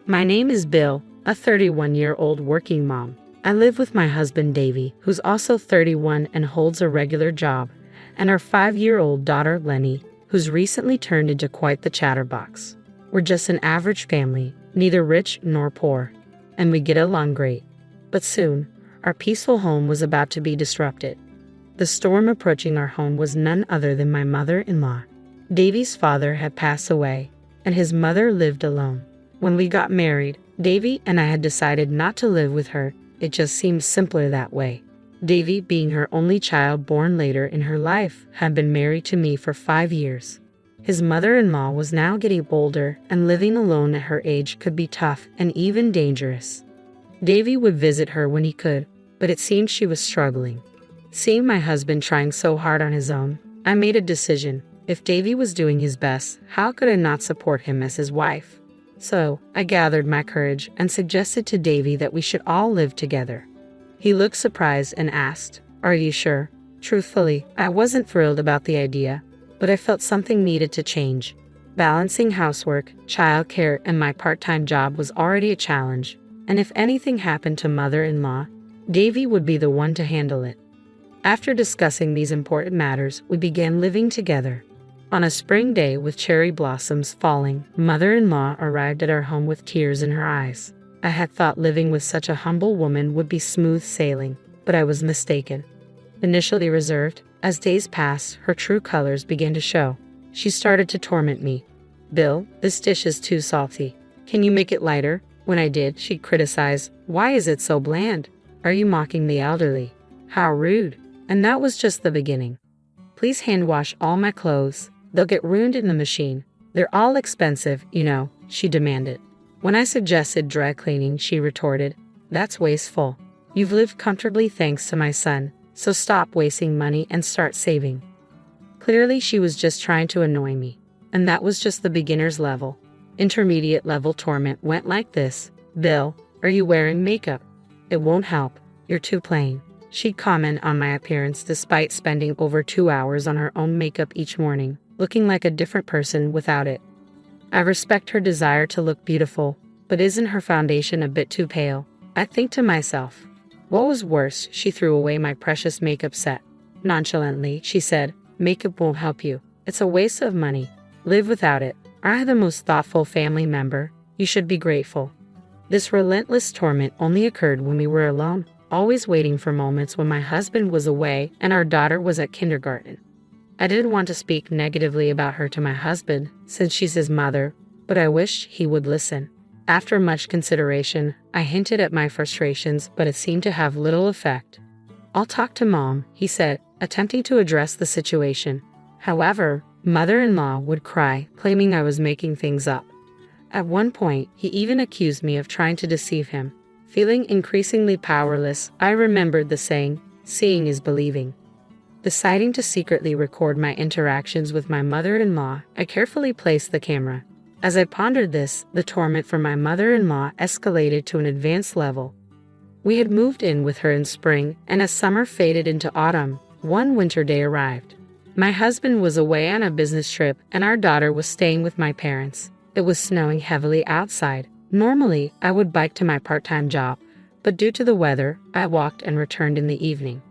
My name is Bill, a 31-year-old working mom. I live with my husband Davy, who's also 31 and holds a regular job, and our 5-year-old daughter Lenny, who's recently turned into quite the chatterbox. We're just an average family, neither rich nor poor, and we get along great. But soon, our peaceful home was about to be disrupted. The storm approaching our home was none other than my mother-in-law. Davy's father had passed away, and his mother lived alone. When we got married, Davy and I had decided not to live with her. It just seemed simpler that way. Davy, being her only child born later in her life, had been married to me for 5 years. His mother-in-law was now getting older, and living alone at her age could be tough and even dangerous. Davy would visit her when he could, but it seemed she was struggling. Seeing my husband trying so hard on his own, I made a decision. If Davy was doing his best, how could I not support him as his wife? So, I gathered my courage and suggested to Davy that we should all live together. He looked surprised and asked, "Are you sure?" Truthfully, I wasn't thrilled about the idea, but I felt something needed to change. Balancing housework, childcare, and my part-time job was already a challenge, and if anything happened to mother-in-law, Davy would be the one to handle it. After discussing these important matters, we began living together. On a spring day with cherry blossoms falling, mother-in-law arrived at our home with tears in her eyes. I had thought living with such a humble woman would be smooth sailing, but I was mistaken. Initially reserved, as days passed, her true colors began to show. She started to torment me. "Bill, this dish is too salty. Can you make it lighter?" When I did, she'd criticize, "Why is it so bland? Are you mocking the elderly? How rude." And that was just the beginning. "Please hand wash all my clothes. They'll get ruined in the machine. They're all expensive, you know," she demanded. When I suggested dry cleaning, she retorted, "That's wasteful. You've lived comfortably thanks to my son, so stop wasting money and start saving." Clearly, she was just trying to annoy me. And that was just the beginner's level. Intermediate level torment went like this. "Bill, are you wearing makeup? It won't help. You're too plain." She'd comment on my appearance despite spending over 2 hours on her own makeup each morning, looking like a different person without it. I respect her desire to look beautiful, but isn't her foundation a bit too pale? I think to myself. What was worse, she threw away my precious makeup set. Nonchalantly, she said, "Makeup won't help you. It's a waste of money. Live without it. I have the most thoughtful family member. You should be grateful." This relentless torment only occurred when we were alone, always waiting for moments when my husband was away and our daughter was at kindergarten. I didn't want to speak negatively about her to my husband, since she's his mother, but I wished he would listen. After much consideration, I hinted at my frustrations, but it seemed to have little effect. "I'll talk to Mom," he said, attempting to address the situation. However, mother-in-law would cry, claiming I was making things up. At one point, he even accused me of trying to deceive him. Feeling increasingly powerless, I remembered the saying, "Seeing is believing." Deciding to secretly record my interactions with my mother-in-law, I carefully placed the camera. As I pondered this, the torment from my mother-in-law escalated to an advanced level. We had moved in with her in spring, and as summer faded into autumn, one winter day arrived. My husband was away on a business trip, and our daughter was staying with my parents. It was snowing heavily outside. Normally, I would bike to my part-time job, but due to the weather, I walked and returned in the evening.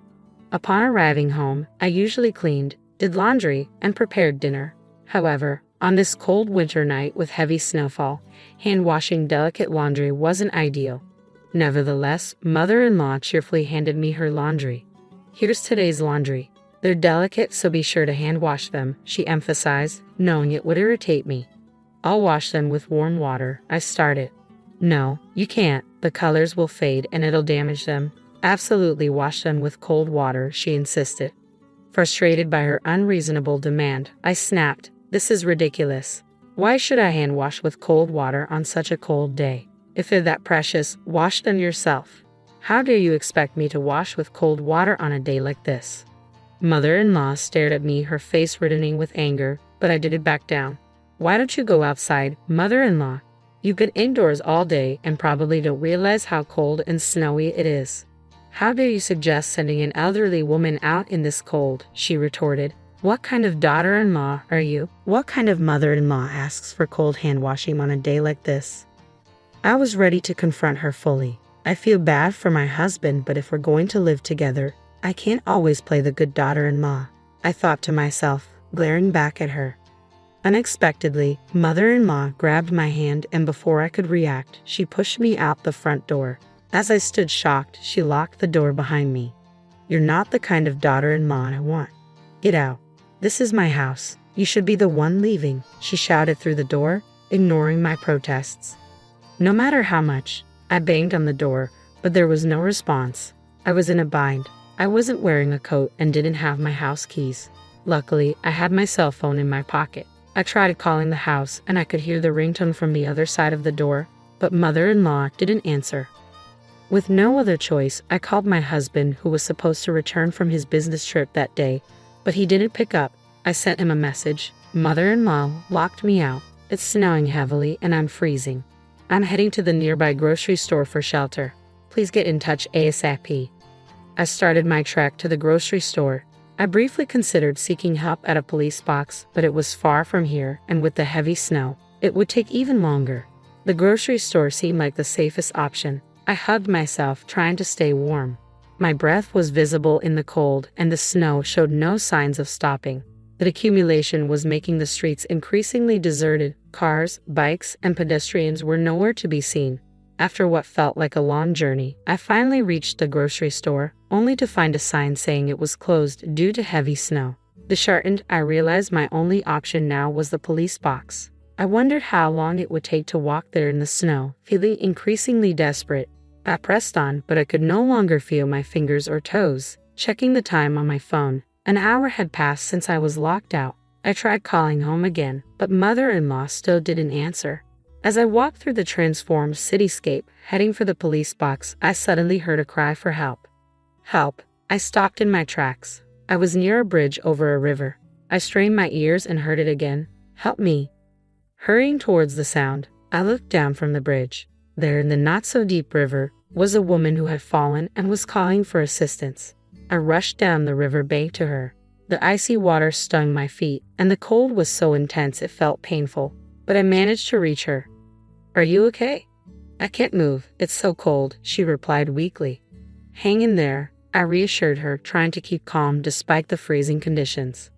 Upon arriving home, I usually cleaned, did laundry, and prepared dinner. However, on this cold winter night with heavy snowfall, hand-washing delicate laundry wasn't ideal. Nevertheless, mother-in-law cheerfully handed me her laundry. "Here's today's laundry. They're delicate, so be sure to hand-wash them," she emphasized, knowing it would irritate me. "I'll wash them with warm water," I started. "No, you can't. The colors will fade and it'll damage them." "Absolutely wash them with cold water," she insisted. Frustrated by her unreasonable demand, I snapped, "This is ridiculous. Why should I hand wash with cold water on such a cold day? If they're that precious, wash them yourself. How dare you expect me to wash with cold water on a day like this?" Mother-in-law stared at me, her face reddening with anger, but I didn't back down. "Why don't you go outside, mother-in-law? You've been indoors all day and probably don't realize how cold and snowy it is. How dare you suggest sending an elderly woman out in this cold?" she retorted. "What kind of daughter-in-law are you? What kind of mother-in-law asks for cold hand-washing on a day like this?" I was ready to confront her fully. I feel bad for my husband, but if we're going to live together, I can't always play the good daughter-in-law, I thought to myself, glaring back at her. Unexpectedly, mother-in-law grabbed my hand, and before I could react, she pushed me out the front door. As I stood shocked, she locked the door behind me. "You're not the kind of daughter-in-law I want. Get out. This is my house. You should be the one leaving," she shouted through the door, ignoring my protests. No matter how much I banged on the door, but there was no response. I was in a bind. I wasn't wearing a coat and didn't have my house keys. Luckily, I had my cell phone in my pocket. I tried calling the house, and I could hear the ringtone from the other side of the door, but mother-in-law didn't answer. With no other choice, I called my husband, who was supposed to return from his business trip that day, but he didn't pick up. I sent him a message. "Mother-in-law locked me out. It's snowing heavily and I'm freezing. I'm heading to the nearby grocery store for shelter. Please get in touch ASAP." I started my trek to the grocery store. I briefly considered seeking help at a police box, but it was far from here, and with the heavy snow, it would take even longer. The grocery store seemed like the safest option. I hugged myself, trying to stay warm. My breath was visible in the cold, and the snow showed no signs of stopping. The accumulation was making the streets increasingly deserted. Cars, bikes, and pedestrians were nowhere to be seen. After what felt like a long journey, I finally reached the grocery store, only to find a sign saying it was closed due to heavy snow. Disheartened, I realized my only option now was the police box. I wondered how long it would take to walk there in the snow. Feeling increasingly desperate, I pressed on, but I could no longer feel my fingers or toes. Checking the time on my phone, an hour had passed since I was locked out. I tried calling home again, but mother-in-law still didn't answer. As I walked through the transformed cityscape, heading for the police box, I suddenly heard a cry for help. Help! I stopped in my tracks. I was near a bridge over a river. I strained my ears and heard it again. "Help me!" Hurrying towards the sound, I looked down from the bridge. There, in the not-so-deep river, was a woman who had fallen and was calling for assistance. I rushed down the river bank to her. The icy water stung my feet, and the cold was so intense it felt painful, but I managed to reach her. "Are you okay?" "I can't move. It's so cold," she replied weakly. "Hang in there," I reassured her, trying to keep calm despite the freezing conditions.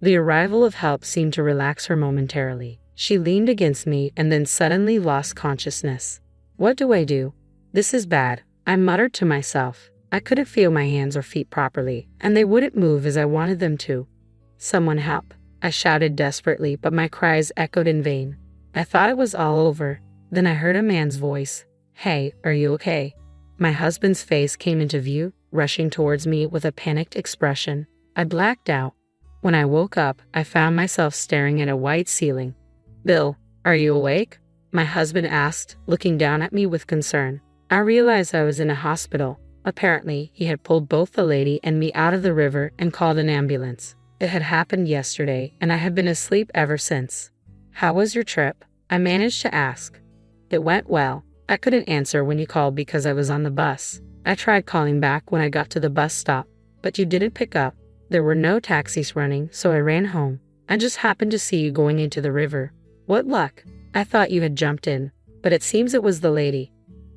The arrival of help seemed to relax her momentarily. She leaned against me and then suddenly lost consciousness. "What do I do? This is bad," I muttered to myself. I couldn't feel my hands or feet properly, and they wouldn't move as I wanted them to. "Someone help!" I shouted desperately, but my cries echoed in vain. I thought it was all over. Then I heard a man's voice. "Hey, are you okay?" My husband's face came into view, rushing towards me with a panicked expression. I blacked out. When I woke up, I found myself staring at a white ceiling. "Bill, are you awake?" my husband asked, looking down at me with concern. I realized I was in a hospital. Apparently, he had pulled both the lady and me out of the river and called an ambulance. It had happened yesterday, and I had been asleep ever since. "How was your trip?" I managed to ask. "It went well. I couldn't answer when you called because I was on the bus. I tried calling back when I got to the bus stop, but you didn't pick up. There were no taxis running, so I ran home. I just happened to see you going into the river. What luck. I thought you had jumped in, but it seems it was the lady."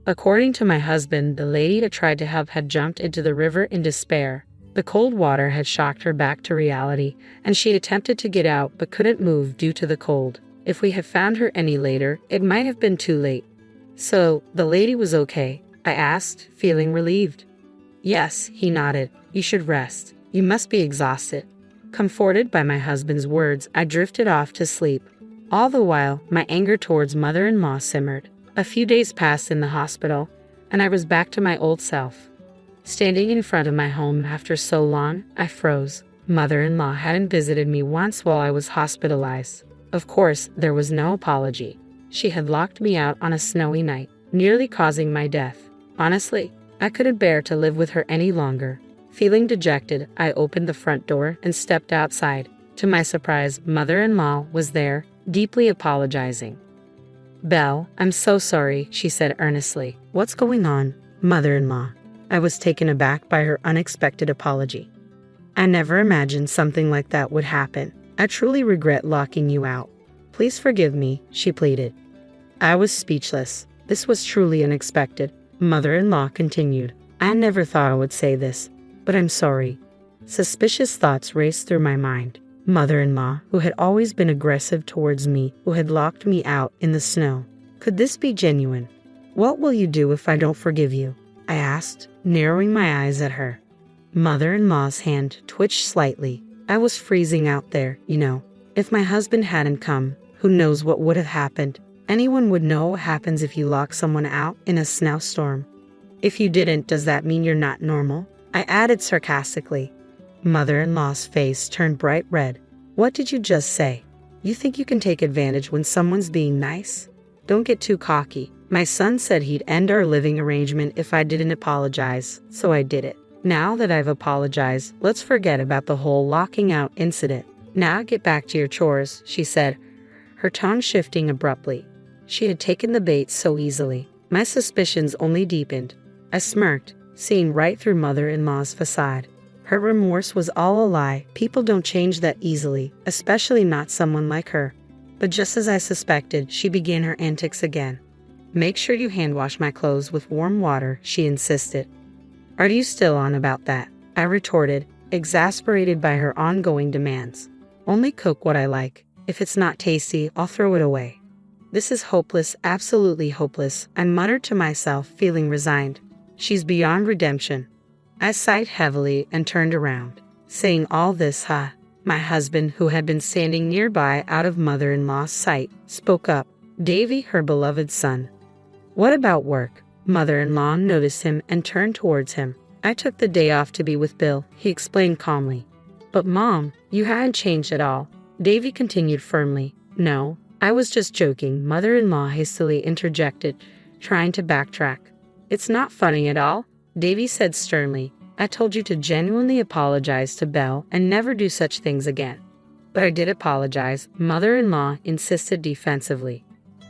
According to my husband, the lady that tried to help had jumped into the river in despair. The cold water had shocked her back to reality, and she attempted to get out but couldn't move due to the cold. If we had found her any later, it might have been too late. "So, the lady was okay?" I asked, feeling relieved. "Yes," he nodded. "You should rest. You must be exhausted." Comforted by my husband's words, I drifted off to sleep. All the while, my anger towards mother-in-law simmered. A few days passed in the hospital, and I was back to my old self. Standing in front of my home after so long, I froze. Mother-in-law hadn't visited me once while I was hospitalized. Of course, there was no apology. She had locked me out on a snowy night, nearly causing my death. Honestly, I couldn't bear to live with her any longer. Feeling dejected, I opened the front door and stepped outside. To my surprise, mother-in-law was there, deeply apologizing. "Belle, I'm so sorry," she said earnestly. "What's going on, mother-in-law?" I was taken aback by her unexpected apology. "I never imagined something like that would happen. I truly regret locking you out. Please forgive me," she pleaded. I was speechless. This was truly unexpected. Mother-in-law continued. I never thought I would say this, but I'm sorry. Suspicious thoughts raced through my mind. Mother-in-law, who had always been aggressive towards me, who had locked me out in the snow. Could this be genuine? What will you do if I don't forgive you? I asked, narrowing my eyes at her. Mother-in-law's hand twitched slightly. I was freezing out there, you know. If my husband hadn't come, who knows what would have happened? Anyone would know what happens if you lock someone out in a snowstorm. If you didn't, does that mean you're not normal? I added sarcastically. Mother-in-law's face turned bright red. What did you just say? You think you can take advantage when someone's being nice? Don't get too cocky. My son said he'd end our living arrangement if I didn't apologize, so I did it. Now that I've apologized, let's forget about the whole locking out incident. Now get back to your chores, she said, her tone shifting abruptly. She had taken the bait so easily. My suspicions only deepened. I smirked, seeing right through mother-in-law's facade. Her remorse was all a lie. People don't change that easily, especially not someone like her. But just as I suspected, she began her antics again. Make sure you hand wash my clothes with warm water, she insisted. Are you still on about that? I retorted, exasperated by her ongoing demands. Only cook what I like. If it's not tasty, I'll throw it away. This is hopeless, absolutely hopeless, I muttered to myself, feeling resigned. She's beyond redemption. I sighed heavily and turned around. Saying all this, my husband, who had been standing nearby out of mother-in-law's sight, spoke up. Davy, her beloved son. What about work? Mother-in-law noticed him and turned towards him. I took the day off to be with Bill, he explained calmly. But Mom, you hadn't changed at all. Davy continued firmly. No, I was just joking, mother-in-law hastily interjected, trying to backtrack. It's not funny at all, Davy said sternly. I told you to genuinely apologize to Belle and never do such things again. But I did apologize, mother-in-law insisted defensively.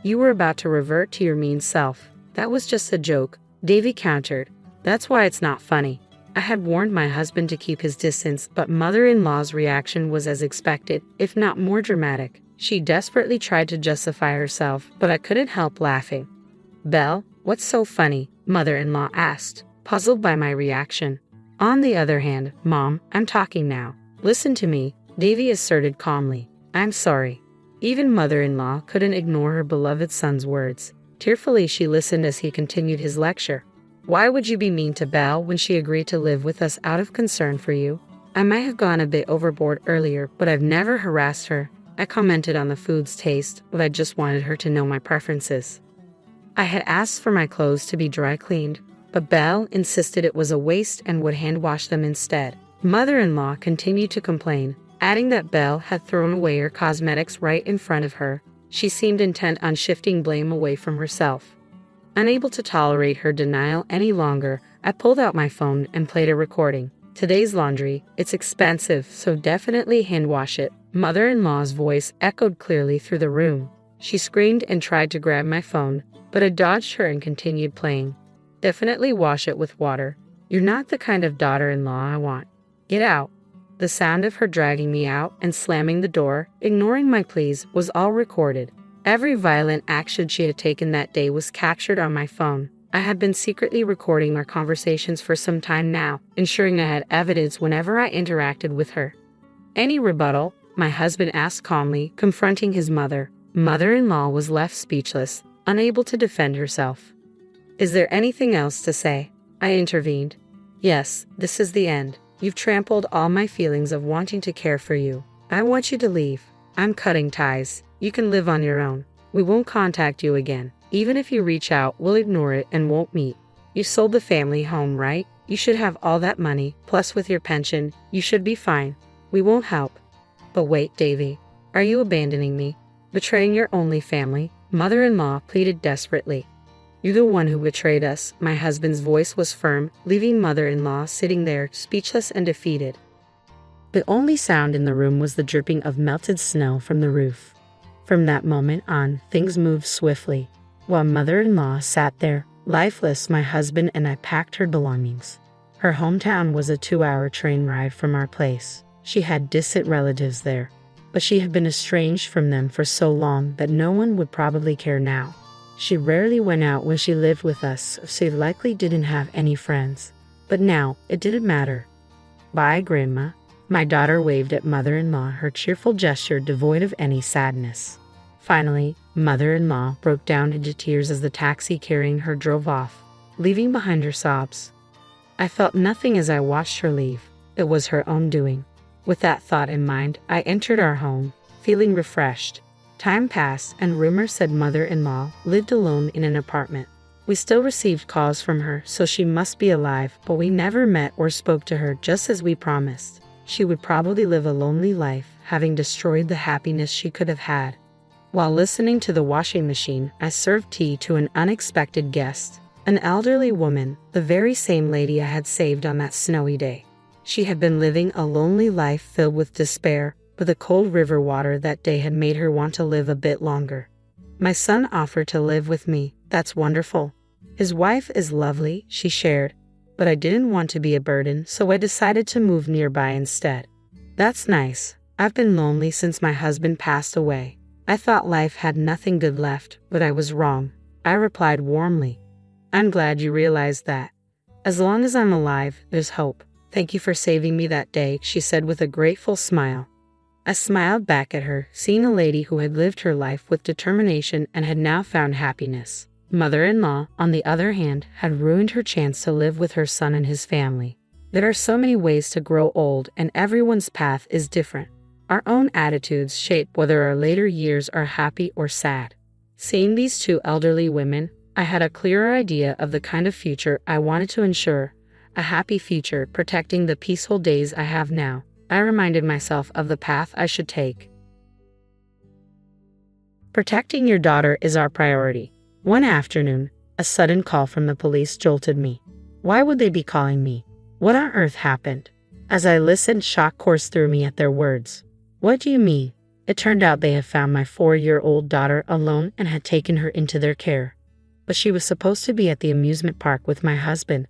You were about to revert to your mean self. That was just a joke, Davy countered. That's why it's not funny. I had warned my husband to keep his distance, but mother-in-law's reaction was as expected, if not more dramatic. She desperately tried to justify herself, but I couldn't help laughing. Belle, what's so funny? Mother-in-law asked, puzzled by my reaction. On the other hand, Mom, I'm talking now. Listen to me, Davy asserted calmly. I'm sorry. Even mother-in-law couldn't ignore her beloved son's words. Tearfully, she listened as he continued his lecture. Why would you be mean to Belle when she agreed to live with us out of concern for you? I might have gone a bit overboard earlier, but I've never harassed her. I commented on the food's taste, but I just wanted her to know my preferences. I had asked for my clothes to be dry cleaned, but Belle insisted it was a waste and would hand wash them instead. Mother-in-law continued to complain, adding that Belle had thrown away her cosmetics right in front of her. She seemed intent on shifting blame away from herself. Unable to tolerate her denial any longer, I pulled out my phone and played a recording. Today's laundry, it's expensive, so definitely hand wash it. Mother-in-law's voice echoed clearly through the room. She screamed and tried to grab my phone, but I dodged her and continued playing. Definitely wash it with water. You're not the kind of daughter-in-law I want. Get out. The sound of her dragging me out and slamming the door, ignoring my pleas, was all recorded. Every violent action she had taken that day was captured on my phone. I had been secretly recording our conversations for some time now, ensuring I had evidence whenever I interacted with her. Any rebuttal? My husband asked calmly, confronting his mother. Mother-in-law was left speechless, unable to defend herself. Is there anything else to say? I intervened. Yes, this is the end. You've trampled all my feelings of wanting to care for you. I want you to leave. I'm cutting ties. You can live on your own. We won't contact you again. Even if you reach out, we'll ignore it and won't meet. You sold the family home, right? You should have all that money, plus with your pension, you should be fine. We won't help. But wait, Davy. Are you abandoning me? Betraying your only family? Mother-in-law pleaded desperately. You're the one who betrayed us. My husband's voice was firm, leaving mother-in-law sitting there, speechless and defeated. The only sound in the room was the dripping of melted snow from the roof. From that moment on, things moved swiftly. While mother-in-law sat there, lifeless, my husband and I packed her belongings. Her hometown was a 2-hour train ride from our place. She had distant relatives there, but she had been estranged from them for so long that no one would probably care now. She rarely went out when she lived with us, so she likely didn't have any friends. But now, it didn't matter. Bye, Grandma. My daughter waved at mother-in-law, her cheerful gesture devoid of any sadness. Finally, mother-in-law broke down into tears as the taxi carrying her drove off, leaving behind her sobs. I felt nothing as I watched her leave. It was her own doing. With that thought in mind, I entered our home, feeling refreshed. Time passed, and rumor said mother-in-law lived alone in an apartment. We still received calls from her, so she must be alive, but we never met or spoke to her, just as we promised. She would probably live a lonely life, having destroyed the happiness she could have had. While listening to the washing machine, I served tea to an unexpected guest, an elderly woman, the very same lady I had saved on that snowy day. She had been living a lonely life filled with despair, but the cold river water that day had made her want to live a bit longer. My son offered to live with me. That's wonderful. His wife is lovely, she shared, but I didn't want to be a burden, so I decided to move nearby instead. That's nice. I've been lonely since my husband passed away. I thought life had nothing good left, but I was wrong. I replied warmly. I'm glad you realized that. As long as I'm alive, there's hope. Thank you for saving me that day, she said with a grateful smile. I smiled back at her, seeing a lady who had lived her life with determination and had now found happiness. Mother-in-law, on the other hand, had ruined her chance to live with her son and his family. There are so many ways to grow old, and everyone's path is different. Our own attitudes shape whether our later years are happy or sad. Seeing these two elderly women, I had a clearer idea of the kind of future I wanted to ensure, a happy future protecting the peaceful days I have now. I reminded myself of the path I should take. Protecting your daughter is our priority. One afternoon, a sudden call from the police jolted me. Why would they be calling me? What on earth happened? As I listened, shock coursed through me at their words. What do you mean? It turned out they had found my 4-year-old daughter alone and had taken her into their care. But she was supposed to be at the amusement park with my husband.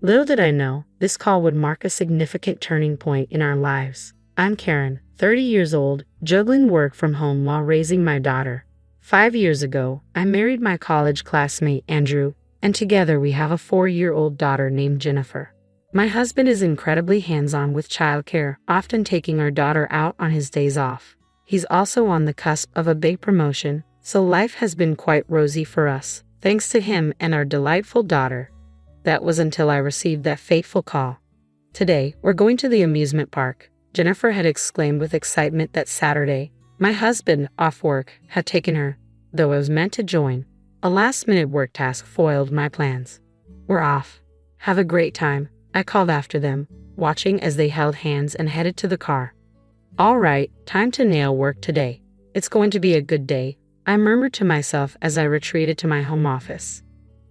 Little did I know, this call would mark a significant turning point in our lives. I'm Karen, 30 years old, juggling work from home while raising my daughter. 5 years ago, I married my college classmate Andrew, and together we have a 4-year-old daughter named Jennifer. My husband is incredibly hands-on with childcare, often taking our daughter out on his days off. He's also on the cusp of a big promotion, so life has been quite rosy for us, thanks to him and our delightful daughter. That was until I received that fateful call. Today, we're going to the amusement park, Jennifer had exclaimed with excitement that Saturday. My husband, off work, had taken her, though I was meant to join. A last-minute work task foiled my plans. We're off. Have a great time, I called after them, watching as they held hands and headed to the car. All right, time to nail work today. It's going to be a good day, I murmured to myself as I retreated to my home office.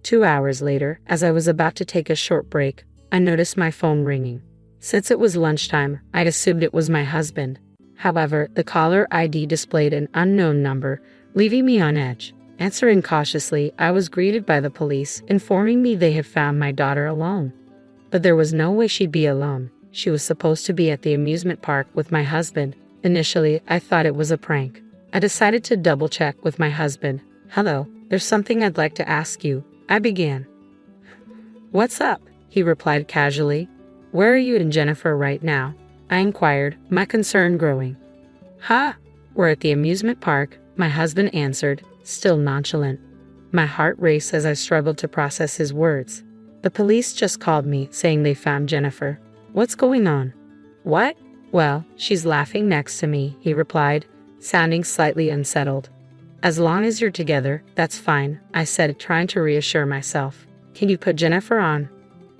2 hours later, as I was about to take a short break, I noticed my phone ringing. Since it was lunchtime, I'd assumed it was my husband. However, the caller ID displayed an unknown number, leaving me on edge. Answering cautiously, I was greeted by the police, informing me they had found my daughter alone. But there was no way she'd be alone. She was supposed to be at the amusement park with my husband. Initially, I thought it was a prank. I decided to double-check with my husband. Hello, there's something I'd like to ask you, I began. What's up? He replied casually. Where are you and Jennifer right now? I inquired, my concern growing. We're at the amusement park, my husband answered, still nonchalant. My heart raced as I struggled to process his words. The police just called me, saying they found Jennifer. What's going on? What? Well, she's laughing next to me, he replied, sounding slightly unsettled. As long as you're together, that's fine, I said, trying to reassure myself. Can you put Jennifer on?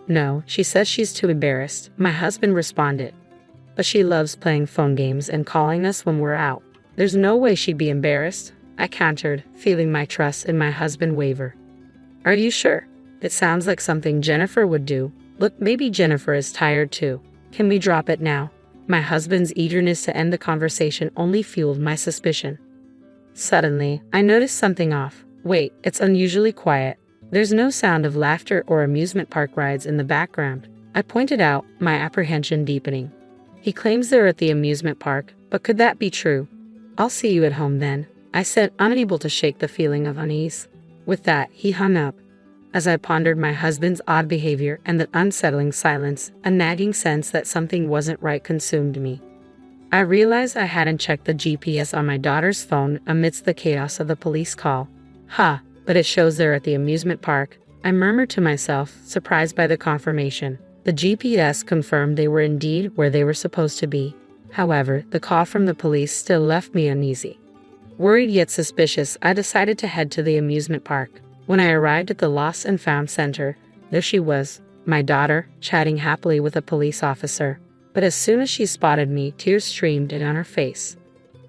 No, she says she's too embarrassed, my husband responded. But she loves playing phone games and calling us when we're out. There's no way she'd be embarrassed, I countered, feeling my trust in my husband waver. Are you sure? It sounds like something Jennifer would do. Look, maybe Jennifer is tired too. Can we drop it now? My husband's eagerness to end the conversation only fueled my suspicion. Suddenly, I noticed something off. Wait, it's unusually quiet. There's no sound of laughter or amusement park rides in the background. I pointed out, my apprehension deepening. He claims they're at the amusement park, but could that be true? I'll see you at home then, I said, unable to shake the feeling of unease. With that, he hung up. As I pondered my husband's odd behavior and the unsettling silence, a nagging sense that something wasn't right consumed me. I realized I hadn't checked the GPS on my daughter's phone amidst the chaos of the police call. But it shows they're at the amusement park, I murmured to myself, surprised by the confirmation. The GPS confirmed they were indeed where they were supposed to be. However, the call from the police still left me uneasy. Worried yet suspicious, I decided to head to the amusement park. When I arrived at the Lost and Found Center, there she was, my daughter, chatting happily with a police officer. But as soon as she spotted me, tears streamed down her face.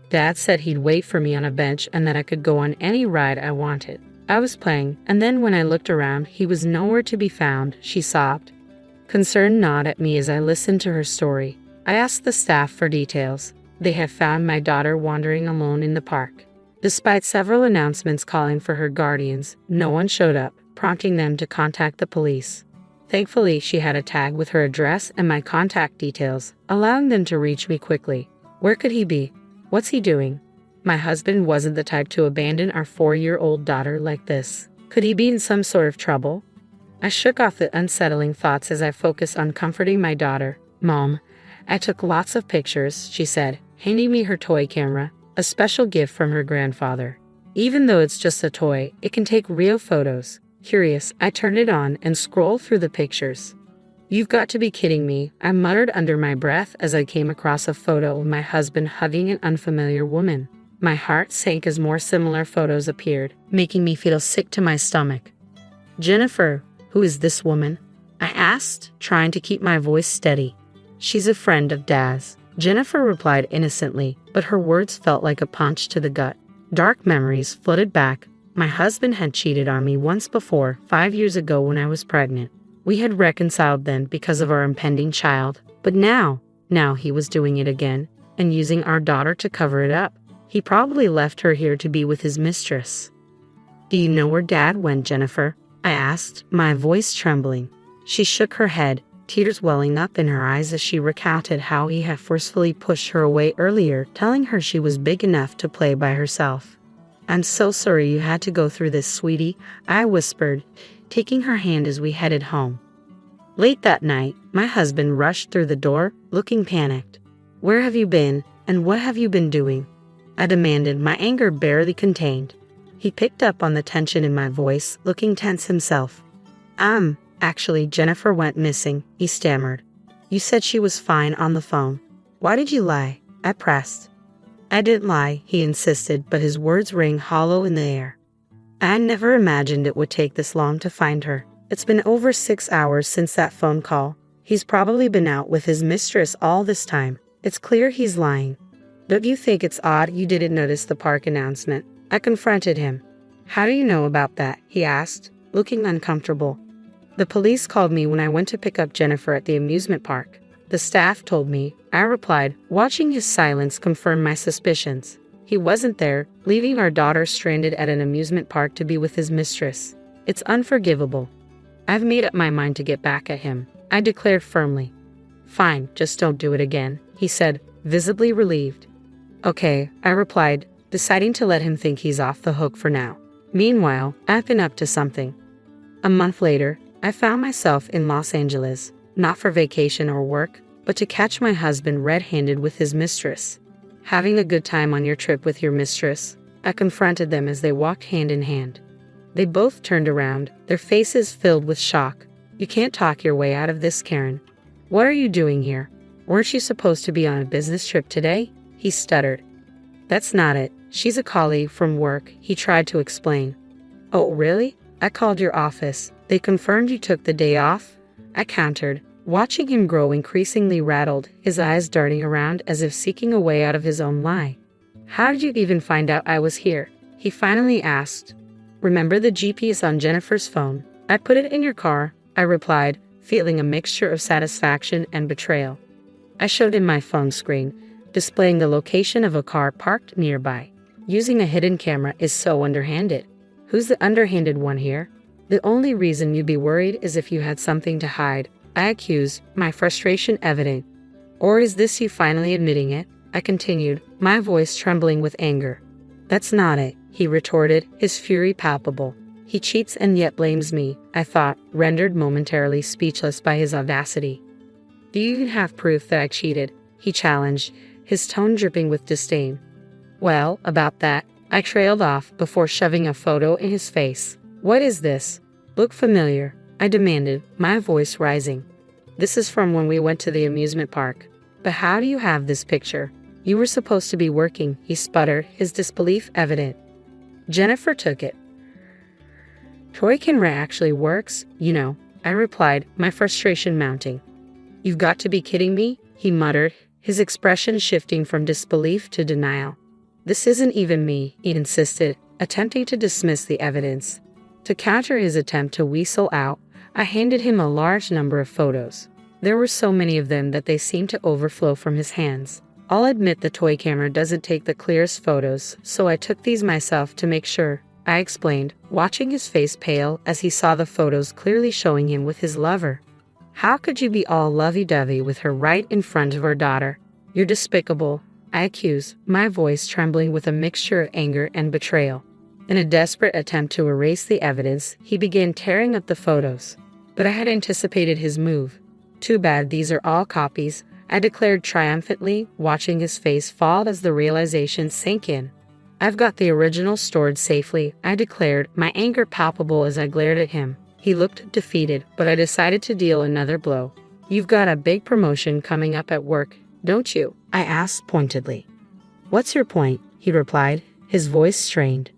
Dad said he'd wait for me on a bench and that I could go on any ride I wanted. I was playing, and then when I looked around, he was nowhere to be found, she sobbed. Concern gnawed at me as I listened to her story. I asked the staff for details. They had found my daughter wandering alone in the park. Despite several announcements calling for her guardians, no one showed up, prompting them to contact the police. Thankfully, she had a tag with her address and my contact details, allowing them to reach me quickly. Where could he be? What's he doing? My husband wasn't the type to abandon our 4-year-old daughter like this. Could he be in some sort of trouble? I shook off the unsettling thoughts as I focused on comforting my daughter. Mom, I took lots of pictures, she said, handing me her toy camera, a special gift from her grandfather. Even though it's just a toy, it can take real photos. Curious, I turned it on and scrolled through the pictures. You've got to be kidding me, I muttered under my breath as I came across a photo of my husband hugging an unfamiliar woman. My heart sank as more similar photos appeared, making me feel sick to my stomach. Jennifer, who is this woman? I asked, trying to keep my voice steady. She's a friend of Dad's, Jennifer replied innocently, but her words felt like a punch to the gut. Dark memories flooded back. My husband had cheated on me once before, 5 years ago when I was pregnant. We had reconciled then because of our impending child, but now he was doing it again, and using our daughter to cover it up. He probably left her here to be with his mistress. Do you know where Dad went, Jennifer? I asked, my voice trembling. She shook her head, tears welling up in her eyes as she recounted how he had forcefully pushed her away earlier, telling her she was big enough to play by herself. I'm so sorry you had to go through this, sweetie, I whispered, taking her hand as we headed home. Late that night, my husband rushed through the door, looking panicked. Where have you been, and what have you been doing? I demanded, my anger barely contained. He picked up on the tension in my voice, looking tense himself. Actually, Jennifer went missing, he stammered. You said she was fine on the phone. Why did you lie? I pressed. I didn't lie, he insisted, but his words rang hollow in the air. I never imagined it would take this long to find her. It's been over 6 hours since that phone call. He's probably been out with his mistress all this time. It's clear he's lying. Don't you think it's odd you didn't notice the park announcement? I confronted him. How do you know about that? He asked, looking uncomfortable. The police called me when I went to pick up Jennifer at the amusement park. The staff told me, I replied, watching his silence confirm my suspicions. He wasn't there, leaving our daughter stranded at an amusement park to be with his mistress. It's unforgivable. I've made up my mind to get back at him, I declared firmly. Fine, just don't do it again, he said, visibly relieved. Okay, I replied, deciding to let him think he's off the hook for now. Meanwhile, I've been up to something. A month later, I found myself in Los Angeles, not for vacation or work, but to catch my husband red-handed with his mistress. Having a good time on your trip with your mistress? I confronted them as they walked hand in hand. They both turned around, their faces filled with shock. You can't talk your way out of this, Karen. What are you doing here? Weren't you supposed to be on a business trip today? He stuttered. That's not it. She's a colleague from work, he tried to explain. Oh, really? I called your office. They confirmed you took the day off? I countered, watching him grow increasingly rattled, his eyes darting around as if seeking a way out of his own lie. How did you even find out I was here? He finally asked. Remember the GPS on Jennifer's phone? I put it in your car, I replied, feeling a mixture of satisfaction and betrayal. I showed him my phone screen, displaying the location of a car parked nearby. Using a hidden camera is so underhanded. Who's the underhanded one here? The only reason you'd be worried is if you had something to hide, I accused, my frustration evident. Or is this you finally admitting it? I continued, my voice trembling with anger. That's not it, he retorted, his fury palpable. He cheats and yet blames me, I thought, rendered momentarily speechless by his audacity. Do you even have proof that I cheated? He challenged, his tone dripping with disdain. Well, about that, I trailed off before shoving a photo in his face. What is this? Look familiar, I demanded, my voice rising. This is from when we went to the amusement park. But how do you have this picture? You were supposed to be working, he sputtered, his disbelief evident. Jennifer took it. Toy camera actually works, you know, I replied, my frustration mounting. You've got to be kidding me, he muttered, his expression shifting from disbelief to denial. This isn't even me, he insisted, attempting to dismiss the evidence. To counter his attempt to weasel out, I handed him a large number of photos. There were so many of them that they seemed to overflow from his hands. I'll admit the toy camera doesn't take the clearest photos, so I took these myself to make sure, I explained, watching his face pale as he saw the photos clearly showing him with his lover. How could you be all lovey-dovey with her right in front of our daughter? You're despicable, I accused, my voice trembling with a mixture of anger and betrayal. In a desperate attempt to erase the evidence, he began tearing up the photos. But I had anticipated his move. Too bad these are all copies, I declared triumphantly, watching his face fall as the realization sank in. I've got the original stored safely, I declared, my anger palpable as I glared at him. He looked defeated, but I decided to deal another blow. You've got a big promotion coming up at work, don't you? I asked pointedly. What's your point? He replied, his voice strained.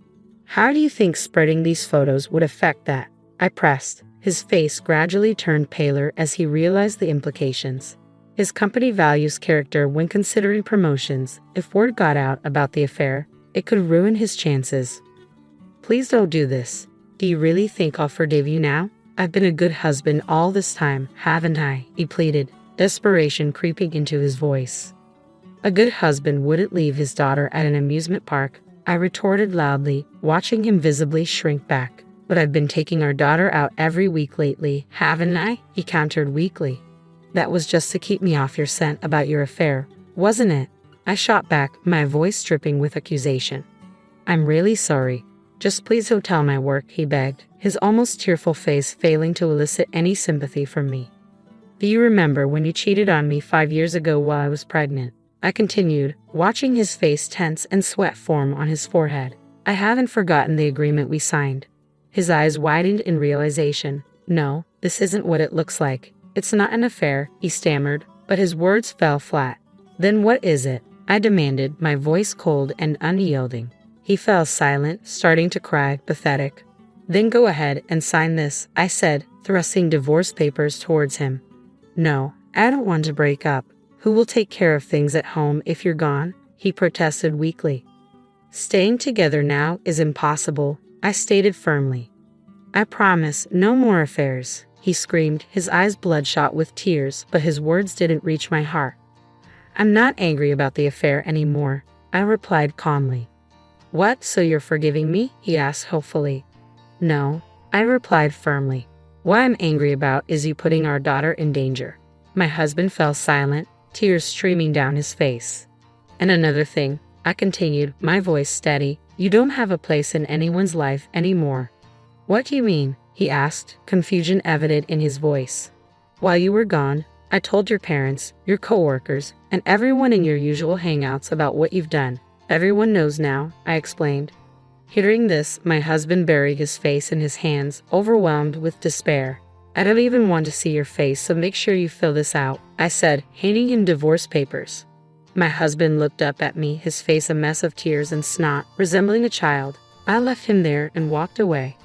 How do you think spreading these photos would affect that? I pressed. His face gradually turned paler as he realized the implications. His company values character when considering promotions. If word got out about the affair, it could ruin his chances. Please don't do this. Do you really think I'll forgive you now? I've been a good husband all this time, haven't I? He pleaded, desperation creeping into his voice. A good husband wouldn't leave his daughter at an amusement park, I retorted loudly, watching him visibly shrink back. But I've been taking our daughter out every week lately, haven't I? He countered weakly. That was just to keep me off your scent about your affair, wasn't it? I shot back, my voice dripping with accusation. I'm really sorry. Just please don't tell my work, he begged, his almost tearful face failing to elicit any sympathy from me. Do you remember when you cheated on me 5 years ago while I was pregnant? I continued, watching his face tense and sweat form on his forehead. I haven't forgotten the agreement we signed. His eyes widened in realization. No, this isn't what it looks like. It's not an affair, he stammered, but his words fell flat. Then what is it? I demanded, my voice cold and unyielding. He fell silent, starting to cry, pathetic. Then go ahead and sign this, I said, thrusting divorce papers towards him. No, I don't want to break up. Who will take care of things at home if you're gone? He protested weakly. Staying together now is impossible, I stated firmly. I promise no more affairs, he screamed, his eyes bloodshot with tears, but his words didn't reach my heart. I'm not angry about the affair anymore, I replied calmly. What, so you're forgiving me? He asked hopefully. No, I replied firmly. What I'm angry about is you putting our daughter in danger. My husband fell silent, tears streaming down his face. And another thing, I continued, my voice steady, you don't have a place in anyone's life anymore. What do you mean? He asked, confusion evident in his voice. While you were gone, I told your parents, your coworkers, and everyone in your usual hangouts about what you've done. Everyone knows now, I explained. Hearing this, my husband buried his face in his hands, overwhelmed with despair. I don't even want to see your face, so make sure you fill this out, I said, handing him divorce papers. My husband looked up at me, his face a mess of tears and snot, resembling a child. I left him there and walked away.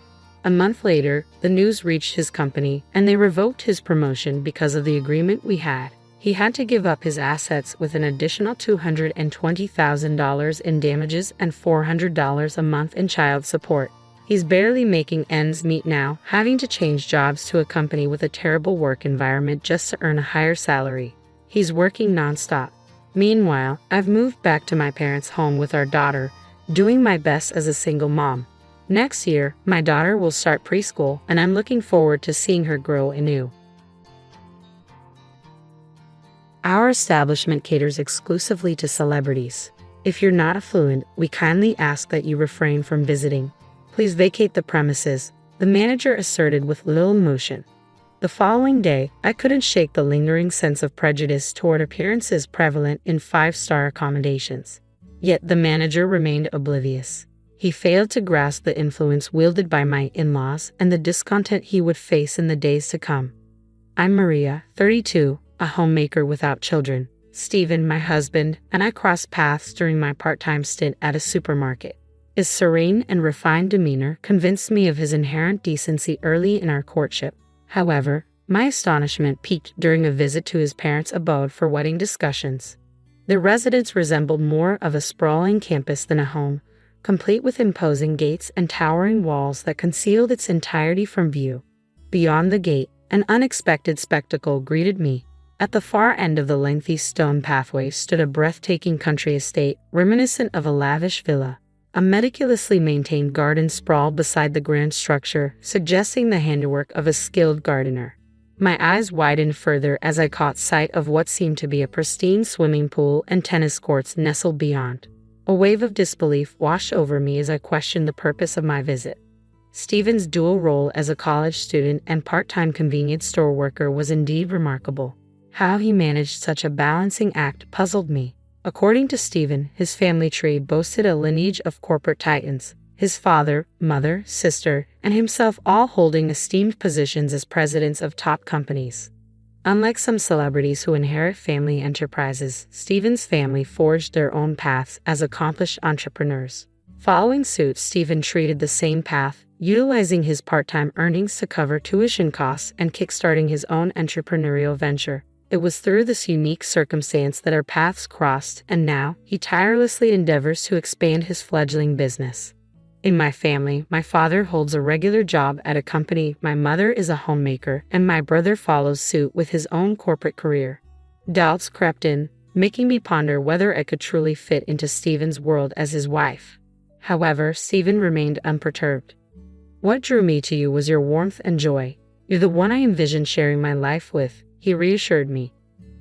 A month later, the news reached his company, and they revoked his promotion because of the agreement we had. He had to give up his assets with an additional $220,000 in damages and $400 a month in child support. He's barely making ends meet now, having to change jobs to a company with a terrible work environment just to earn a higher salary. He's working nonstop. Meanwhile, I've moved back to my parents' home with our daughter, doing my best as a single mom. Next year, my daughter will start preschool, and I'm looking forward to seeing her grow anew. Our establishment caters exclusively to celebrities. If you're not affluent, we kindly ask that you refrain from visiting. Please vacate the premises. the manager asserted with little emotion. The following day, I couldn't shake the lingering sense of prejudice toward appearances prevalent in five-star accommodations. Yet the manager remained oblivious. He failed to grasp the influence wielded by my in-laws and the discontent he would face in the days to come. I'm Maria, 32, a homemaker without children. Stephen, my husband, and I crossed paths during my part-time stint at a supermarket. His serene and refined demeanor convinced me of his inherent decency early in our courtship. However, my astonishment peaked during a visit to his parents' abode for wedding discussions. The residence resembled more of a sprawling campus than a home, complete with imposing gates and towering walls that concealed its entirety from view. Beyond the gate, an unexpected spectacle greeted me. At the far end of the lengthy stone pathway stood a breathtaking country estate, reminiscent of a lavish villa. A meticulously maintained garden sprawled beside the grand structure, suggesting the handiwork of a skilled gardener. My eyes widened further as I caught sight of what seemed to be a pristine swimming pool and tennis courts nestled beyond. A wave of disbelief washed over me as I questioned the purpose of my visit. Stephen's dual role as a college student and part-time convenience store worker was indeed remarkable. How he managed such a balancing act puzzled me. According to Stephen, his family tree boasted a lineage of corporate titans, his father, mother, sister, and himself all holding esteemed positions as presidents of top companies. Unlike some celebrities who inherit family enterprises, Stephen's family forged their own paths as accomplished entrepreneurs. Following suit, Stephen treated the same path, utilizing his part-time earnings to cover tuition costs and kickstarting his own entrepreneurial venture. It was through this unique circumstance that our paths crossed, and now he tirelessly endeavors to expand his fledgling business. In my family, my father holds a regular job at a company, my mother is a homemaker, and my brother follows suit with his own corporate career. Doubts crept in, making me ponder whether I could truly fit into Stephen's world as his wife. However, Stephen remained unperturbed. What drew me to you was your warmth and joy. You're the one I envisioned sharing my life with, he reassured me.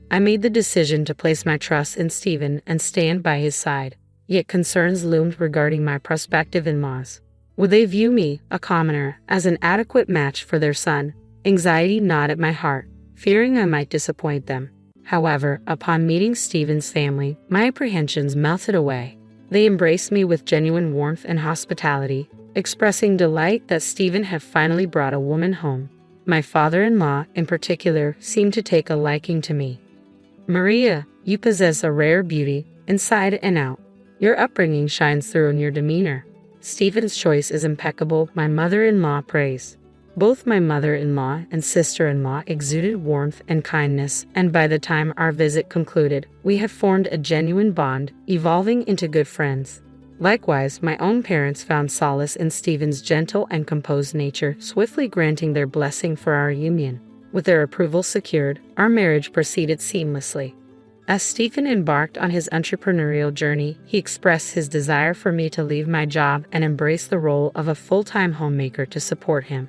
I made the decision to place my trust in Stephen and stand by his side, yet concerns loomed regarding my prospective in-laws. Would they view me, a commoner, as an adequate match for their son? Anxiety gnawed at my heart, fearing I might disappoint them. However, upon meeting Stephen's family, my apprehensions melted away. They embraced me with genuine warmth and hospitality, expressing delight that Stephen had finally brought a woman home. My father-in-law, in particular, seemed to take a liking to me. Maria, you possess a rare beauty, inside and out. Your upbringing shines through in your demeanor. Stephen's choice is impeccable, my mother-in-law praised. Both my mother-in-law and sister-in-law exuded warmth and kindness, and by the time our visit concluded, we had formed a genuine bond, evolving into good friends. Likewise, my own parents found solace in Stephen's gentle and composed nature, swiftly granting their blessing for our union. With their approval secured, our marriage proceeded seamlessly. As Stephen embarked on his entrepreneurial journey, he expressed his desire for me to leave my job and embrace the role of a full-time homemaker to support him.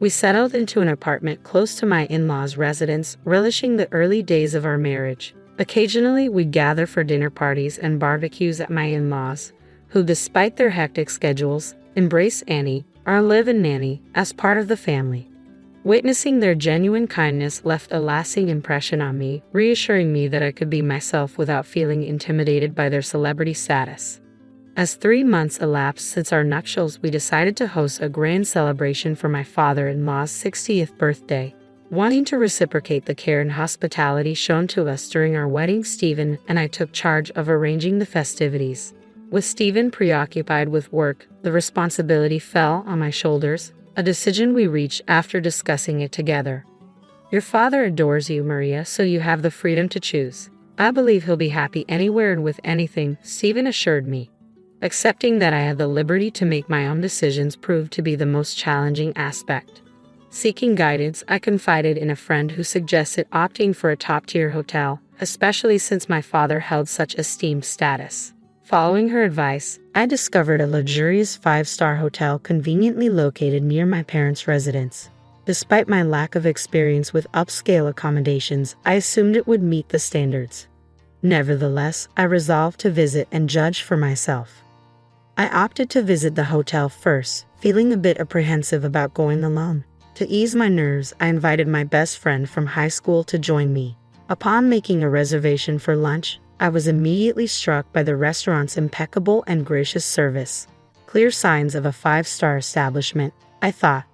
We settled into an apartment close to my in-laws' residence, relishing the early days of our marriage. Occasionally, we'd gather for dinner parties and barbecues at my in-laws, who, despite their hectic schedules, embrace Annie, our live-in nanny, as part of the family. Witnessing their genuine kindness left a lasting impression on me, reassuring me that I could be myself without feeling intimidated by their celebrity status. As 3 months elapsed since our nuptials, we decided to host a grand celebration for my father-in-law's 60th birthday. Wanting to reciprocate the care and hospitality shown to us during our wedding, Stephen and I took charge of arranging the festivities. With Stephen preoccupied with work, the responsibility fell on my shoulders, a decision we reached after discussing it together. Your father adores you, Maria, so you have the freedom to choose. I believe he'll be happy anywhere and with anything, Stephen assured me. Accepting that I had the liberty to make my own decisions proved to be the most challenging aspect. Seeking guidance, I confided in a friend who suggested opting for a top-tier hotel, especially since my father held such esteemed status. Following her advice, I discovered a luxurious 5-star hotel conveniently located near my parents' residence. Despite my lack of experience with upscale accommodations, I assumed it would meet the standards. Nevertheless, I resolved to visit and judge for myself. I opted to visit the hotel first, feeling a bit apprehensive about going alone. To ease my nerves, I invited my best friend from high school to join me. Upon making a reservation for lunch, I was immediately struck by the restaurant's impeccable and gracious service. Clear signs of a five-star establishment, I thought.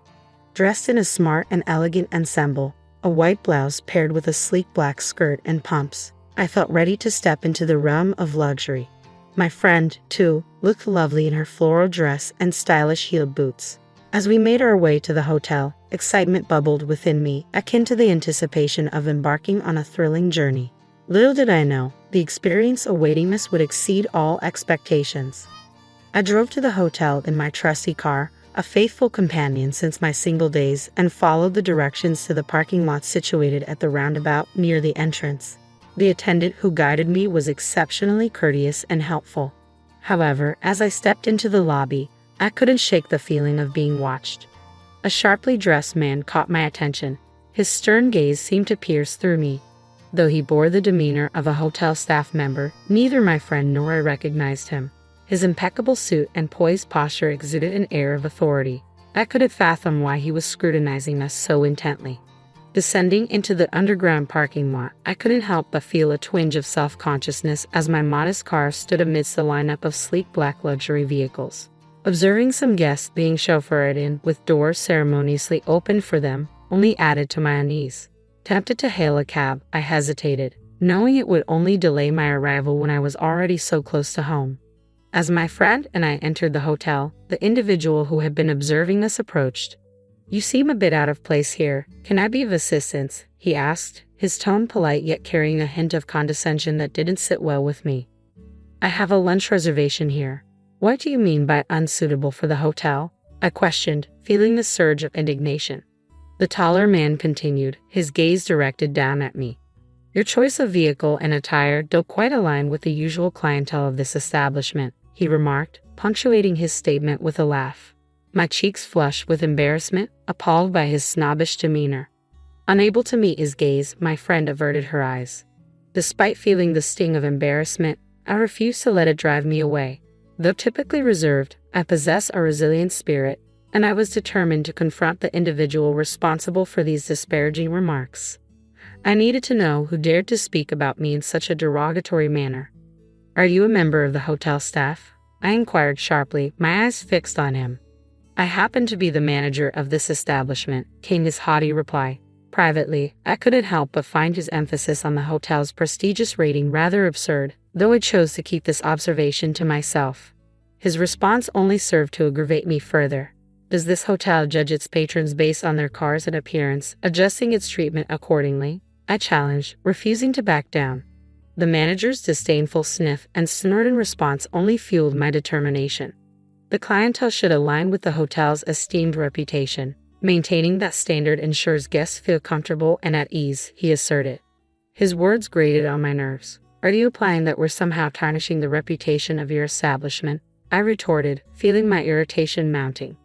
Dressed in a smart and elegant ensemble, a white blouse paired with a sleek black skirt and pumps, I felt ready to step into the realm of luxury. My friend, too, looked lovely in her floral dress and stylish heeled boots. As we made our way to the hotel, excitement bubbled within me, akin to the anticipation of embarking on a thrilling journey. Little did I know, the experience awaiting us would exceed all expectations. I drove to the hotel in my trusty car, a faithful companion since my single days, and followed the directions to the parking lot situated at the roundabout near the entrance. The attendant who guided me was exceptionally courteous and helpful. However, as I stepped into the lobby, I couldn't shake the feeling of being watched. A sharply dressed man caught my attention. His stern gaze seemed to pierce through me. Though he bore the demeanor of a hotel staff member, neither my friend nor I recognized him. His impeccable suit and poised posture exuded an air of authority. I couldn't fathom why he was scrutinizing us so intently. Descending into the underground parking lot, I couldn't help but feel a twinge of self-consciousness as my modest car stood amidst the lineup of sleek black luxury vehicles. Observing some guests being chauffeured in with doors ceremoniously opened for them only added to my unease. Tempted to hail a cab, I hesitated, knowing it would only delay my arrival when I was already so close to home. As my friend and I entered the hotel, the individual who had been observing us approached. "You seem a bit out of place here. Can I be of assistance?" he asked, his tone polite yet carrying a hint of condescension that didn't sit well with me. "I have a lunch reservation here." "What do you mean by unsuitable for the hotel?" I questioned, feeling the surge of indignation. The taller man continued, his gaze directed down at me. "Your choice of vehicle and attire don't quite align with the usual clientele of this establishment," he remarked, punctuating his statement with a laugh. My cheeks flushed with embarrassment, appalled by his snobbish demeanor. Unable to meet his gaze, my friend averted her eyes. Despite feeling the sting of embarrassment, I refused to let it drive me away. Though typically reserved, I possess a resilient spirit, and I was determined to confront the individual responsible for these disparaging remarks. I needed to know who dared to speak about me in such a derogatory manner. "Are you a member of the hotel staff?" I inquired sharply, my eyes fixed on him. "I happen to be the manager of this establishment," came his haughty reply. Privately, I couldn't help but find his emphasis on the hotel's prestigious rating rather absurd, though I chose to keep this observation to myself. His response only served to aggravate me further. "Does this hotel judge its patrons based on their cars and appearance, adjusting its treatment accordingly?" I challenged, refusing to back down. The manager's disdainful sniff and snort in response only fueled my determination. "The clientele should align with the hotel's esteemed reputation. Maintaining that standard ensures guests feel comfortable and at ease," he asserted. His words grated on my nerves. "Are you implying that we're somehow tarnishing the reputation of your establishment?" I retorted, feeling my irritation mounting.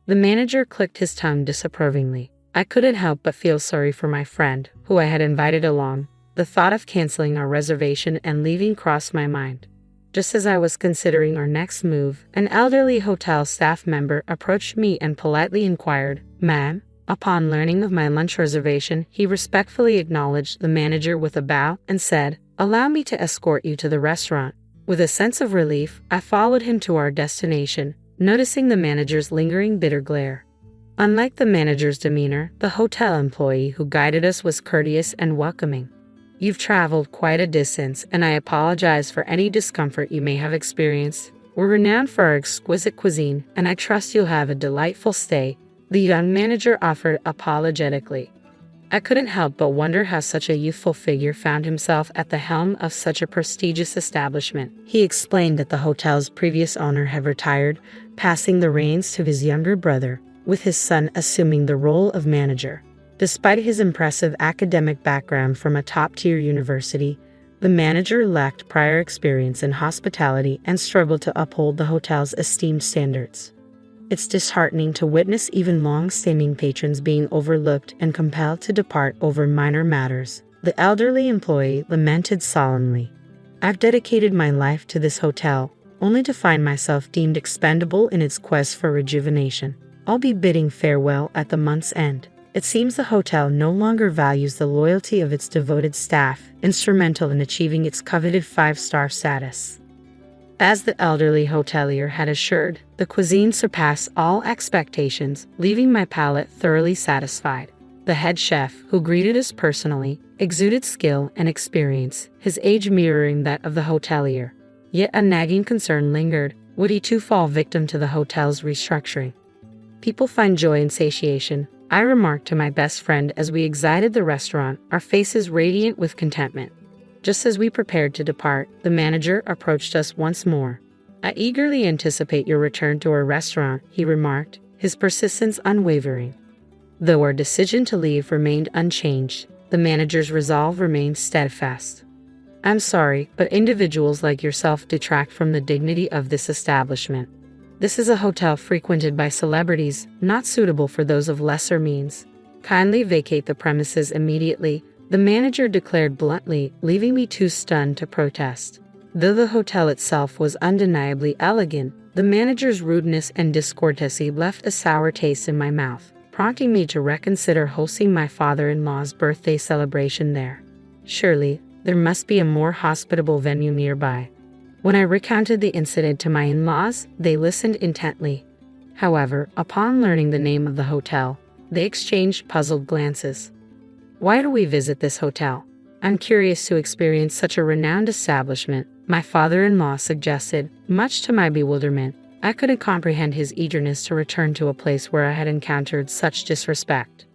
The manager clicked his tongue disapprovingly. I couldn't help but feel sorry for my friend, who I had invited along. The thought of canceling our reservation and leaving crossed my mind. Just as I was considering our next move, an elderly hotel staff member approached me and politely inquired, "Ma'am?" Upon learning of my lunch reservation, he respectfully acknowledged the manager with a bow and said, "Allow me to escort you to the restaurant." With a sense of relief, I followed him to our destination, noticing the manager's lingering bitter glare. Unlike the manager's demeanor, the hotel employee who guided us was courteous and welcoming. "You've traveled quite a distance, and I apologize for any discomfort you may have experienced. We're renowned for our exquisite cuisine, and I trust you'll have a delightful stay," the young manager offered apologetically. I couldn't help but wonder how such a youthful figure found himself at the helm of such a prestigious establishment. He explained that the hotel's previous owner had retired, passing the reins to his younger brother, with his son assuming the role of manager. Despite his impressive academic background from a top-tier university, the manager lacked prior experience in hospitality and struggled to uphold the hotel's esteemed standards. "It's disheartening to witness even long-standing patrons being overlooked and compelled to depart over minor matters," the elderly employee lamented solemnly. "I've dedicated my life to this hotel, only to find myself deemed expendable in its quest for rejuvenation. I'll be bidding farewell at the month's end. It seems the hotel no longer values the loyalty of its devoted staff, instrumental in achieving its coveted 5-star status. As the elderly hotelier had assured, the cuisine surpassed all expectations, leaving my palate thoroughly satisfied. The head chef, who greeted us personally, exuded skill and experience, his age mirroring that of the hotelier. Yet a nagging concern lingered: would he too fall victim to the hotel's restructuring? People find joy in satiation, I remarked to my best friend as we exited the restaurant, our faces radiant with contentment. Just as we prepared to depart, the manager approached us once more. "I eagerly anticipate your return to our restaurant," he remarked, his persistence unwavering. Though our decision to leave remained unchanged, the manager's resolve remained steadfast. "I'm sorry, but individuals like yourself detract from the dignity of this establishment. This is a hotel frequented by celebrities, not suitable for those of lesser means. Kindly vacate the premises immediately," the manager declared bluntly, leaving me too stunned to protest. Though the hotel itself was undeniably elegant, the manager's rudeness and discourtesy left a sour taste in my mouth, prompting me to reconsider hosting my father-in-law's birthday celebration there. Surely, there must be a more hospitable venue nearby. When I recounted the incident to my in-laws, they listened intently. However, upon learning the name of the hotel, they exchanged puzzled glances. "Why do we visit this hotel? I'm curious to experience such a renowned establishment," my father-in-law suggested. Much to my bewilderment, I couldn't comprehend his eagerness to return to a place where I had encountered such disrespect.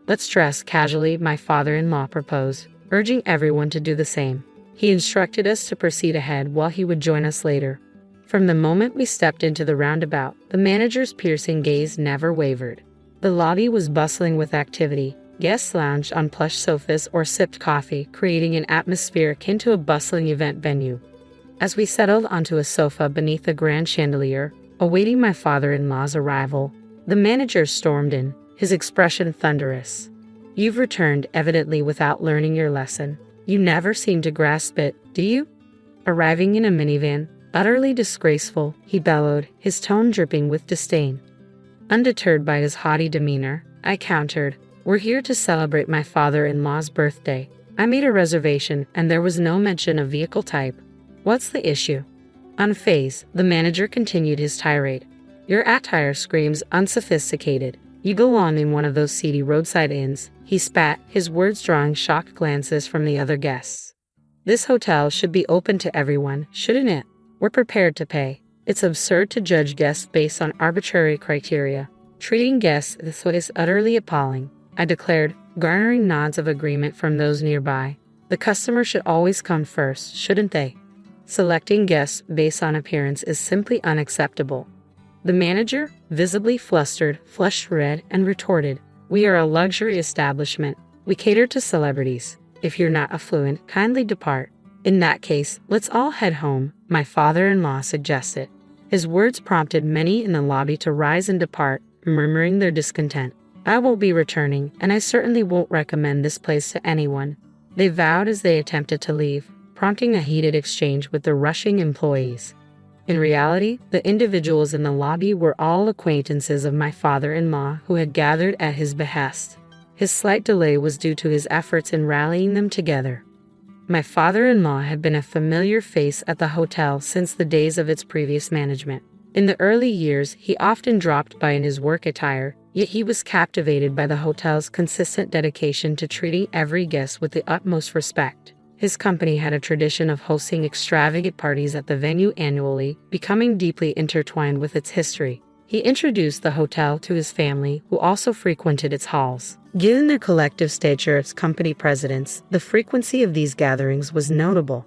"Let's dress casually," my father-in-law proposed, urging everyone to do the same. He instructed us to proceed ahead while he would join us later. From the moment we stepped into the roundabout, the manager's piercing gaze never wavered. The lobby was bustling with activity. Guests lounged on plush sofas or sipped coffee, creating an atmosphere akin to a bustling event venue. As we settled onto a sofa beneath a grand chandelier, awaiting my father-in-law's arrival, the manager stormed in, his expression thunderous. "You've returned, evidently without learning your lesson. You never seem to grasp it, do you? Arriving in a minivan, utterly disgraceful," he bellowed, his tone dripping with disdain. Undeterred by his haughty demeanor, I countered, "We're here to celebrate my father-in-law's birthday. I made a reservation, and there was no mention of vehicle type. What's the issue?" Unfazed, the manager continued his tirade. "Your attire screams unsophisticated. You belong in one of those seedy roadside inns," he spat, his words drawing shocked glances from the other guests. "This hotel should be open to everyone, shouldn't it? We're prepared to pay. It's absurd to judge guests based on arbitrary criteria. Treating guests this way is utterly appalling," I declared, garnering nods of agreement from those nearby. "The customer should always come first, shouldn't they? Selecting guests based on appearance is simply unacceptable." The manager, visibly flustered, flushed red and retorted, "We are a luxury establishment. We cater to celebrities. If you're not affluent, kindly depart." "In that case, let's all head home," my father-in-law suggested. His words prompted many in the lobby to rise and depart, murmuring their discontent. "I won't be returning, and I certainly won't recommend this place to anyone," they vowed as they attempted to leave, prompting a heated exchange with the rushing employees. In reality, the individuals in the lobby were all acquaintances of my father-in-law who had gathered at his behest. His slight delay was due to his efforts in rallying them together. My father-in-law had been a familiar face at the hotel since the days of its previous management. In the early years, he often dropped by in his work attire, yet he was captivated by the hotel's consistent dedication to treating every guest with the utmost respect. His company had a tradition of hosting extravagant parties at the venue annually, becoming deeply intertwined with its history. He introduced the hotel to his family, who also frequented its halls. Given their collective stature as company presidents, the frequency of these gatherings was notable.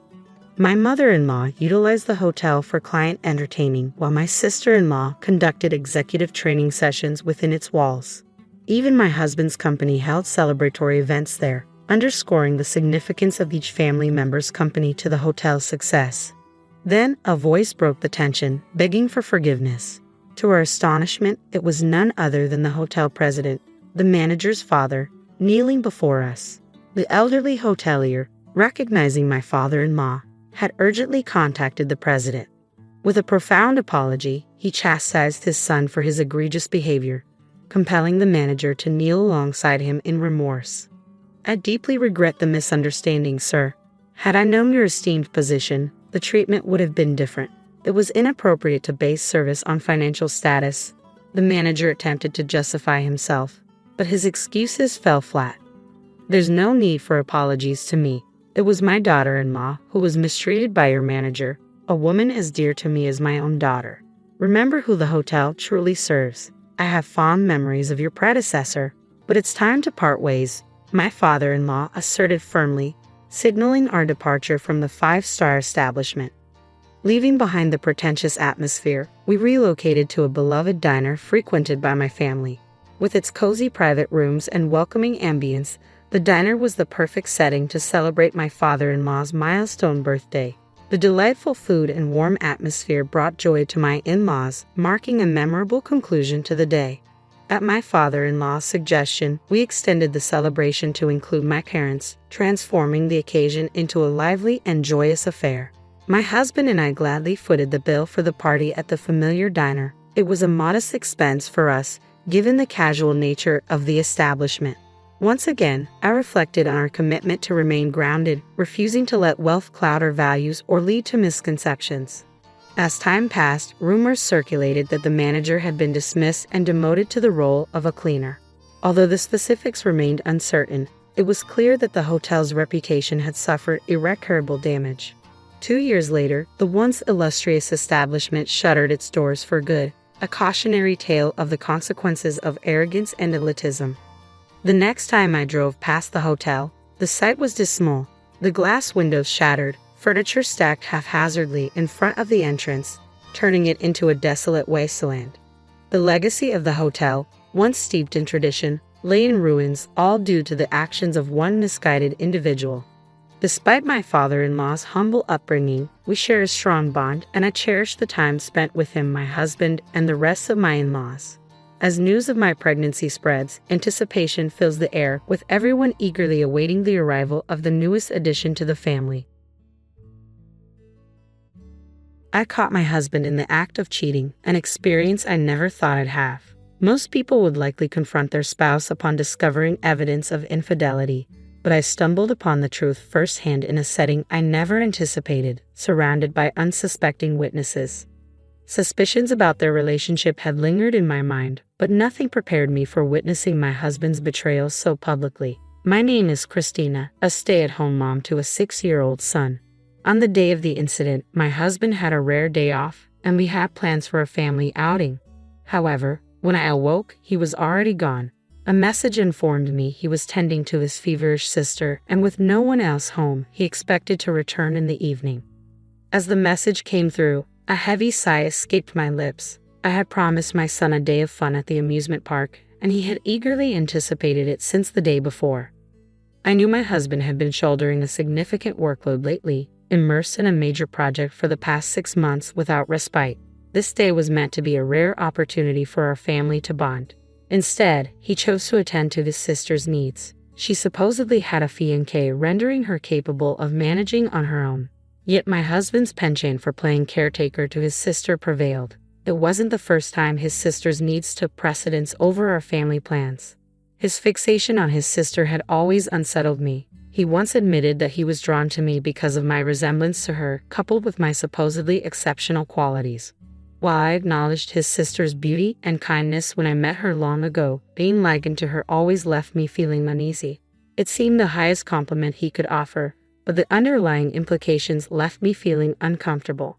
My mother-in-law utilized the hotel for client entertaining, while my sister-in-law conducted executive training sessions within its walls. Even my husband's company held celebratory events there, underscoring the significance of each family member's company to the hotel's success. Then, a voice broke the tension, begging for forgiveness. To our astonishment, it was none other than the hotel president, the manager's father, kneeling before us. The elderly hotelier, recognizing my father-in-law, had urgently contacted the president. With a profound apology, he chastised his son for his egregious behavior, compelling the manager to kneel alongside him in remorse. "I deeply regret the misunderstanding, sir. Had I known your esteemed position, the treatment would have been different. It was inappropriate to base service on financial status." The manager attempted to justify himself, but his excuses fell flat. "There's no need for apologies to me. It was my daughter-in-law who was mistreated by your manager, a woman as dear to me as my own daughter. Remember who the hotel truly serves. I have fond memories of your predecessor, but it's time to part ways," my father-in-law asserted firmly, signaling our departure from the five-star establishment. Leaving behind the pretentious atmosphere, we relocated to a beloved diner frequented by my family. With its cozy private rooms and welcoming ambience, the diner was the perfect setting to celebrate my father-in-law's milestone birthday. The delightful food and warm atmosphere brought joy to my in-laws, marking a memorable conclusion to the day. At my father-in-law's suggestion, we extended the celebration to include my parents, transforming the occasion into a lively and joyous affair. My husband and I gladly footed the bill for the party at the familiar diner. It was a modest expense for us, given the casual nature of the establishment. Once again, I reflected on our commitment to remain grounded, refusing to let wealth cloud our values or lead to misconceptions. As time passed, rumors circulated that the manager had been dismissed and demoted to the role of a cleaner. Although the specifics remained uncertain, it was clear that the hotel's reputation had suffered irreparable damage. 2 years later, the once illustrious establishment shuttered its doors for good, a cautionary tale of the consequences of arrogance and elitism. The next time I drove past the hotel, the sight was dismal. The glass windows shattered, furniture stacked haphazardly in front of the entrance, turning it into a desolate wasteland. The legacy of the hotel, once steeped in tradition, lay in ruins, all due to the actions of one misguided individual. Despite my father-in-law's humble upbringing, we share a strong bond, and I cherish the time spent with him, my husband, and the rest of my in-laws. As news of my pregnancy spreads, anticipation fills the air, with everyone eagerly awaiting the arrival of the newest addition to the family. I caught my husband in the act of cheating, an experience I never thought I'd have. Most people would likely confront their spouse upon discovering evidence of infidelity, but I stumbled upon the truth firsthand in a setting I never anticipated, surrounded by unsuspecting witnesses. Suspicions about their relationship had lingered in my mind, but nothing prepared me for witnessing my husband's betrayal so publicly. My name is Christina, a stay-at-home mom to a 6-year-old son. On the day of the incident, my husband had a rare day off, and we had plans for a family outing. However, when I awoke, he was already gone. A message informed me he was tending to his feverish sister, and with no one else home, he expected to return in the evening. As the message came through, a heavy sigh escaped my lips. I had promised my son a day of fun at the amusement park, and he had eagerly anticipated it since the day before. I knew my husband had been shouldering a significant workload lately, immersed in a major project for the past 6 months without respite. This day was meant to be a rare opportunity for our family to bond. Instead, he chose to attend to his sister's needs. She supposedly had a fiancé, rendering her capable of managing on her own. Yet my husband's penchant for playing caretaker to his sister prevailed. It wasn't the first time his sister's needs took precedence over our family plans. His fixation on his sister had always unsettled me. He once admitted that he was drawn to me because of my resemblance to her, coupled with my supposedly exceptional qualities. While I acknowledged his sister's beauty and kindness when I met her long ago, being likened to her always left me feeling uneasy. It seemed the highest compliment he could offer, but the underlying implications left me feeling uncomfortable.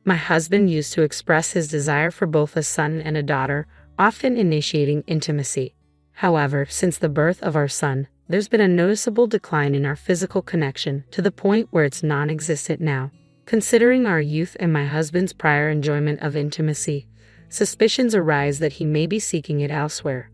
My husband used to express his desire for both a son and a daughter, often initiating intimacy. However, since the birth of our son, there's been a noticeable decline in our physical connection, to the point where it's non-existent now. Considering our youth and my husband's prior enjoyment of intimacy, suspicions arise that he may be seeking it elsewhere.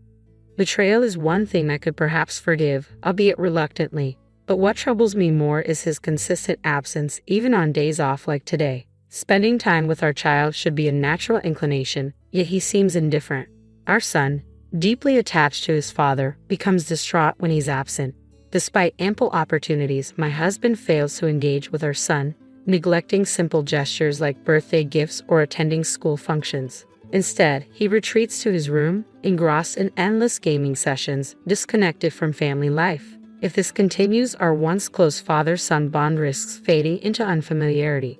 Betrayal is one thing I could perhaps forgive, albeit reluctantly, but what troubles me more is his consistent absence, even on days off like today. Spending time with our child should be a natural inclination, yet he seems indifferent. Our son, deeply attached to his father, becomes distraught when he's absent. Despite ample opportunities, my husband fails to engage with our son, neglecting simple gestures like birthday gifts or attending school functions. Instead, he retreats to his room, engrossed in endless gaming sessions, disconnected from family life. If this continues, our once close father-son bond risks fading into unfamiliarity.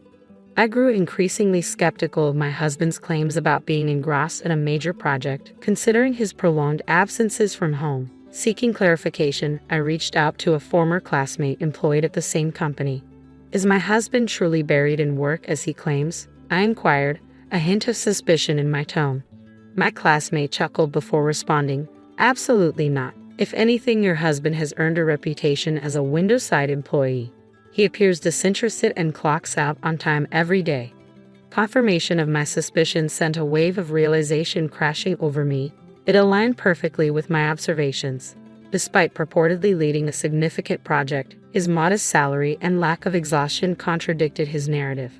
I grew increasingly skeptical of my husband's claims about being engrossed in a major project, considering his prolonged absences from home. Seeking clarification, I reached out to a former classmate employed at the same company. "Is my husband truly buried in work as he claims?" I inquired, a hint of suspicion in my tone. My classmate chuckled before responding, "Absolutely not. If anything, your husband has earned a reputation as a window-side employee. He appears disinterested and clocks out on time every day." Confirmation of my suspicions sent a wave of realization crashing over me. It aligned perfectly with my observations. Despite purportedly leading a significant project, his modest salary and lack of exhaustion contradicted his narrative.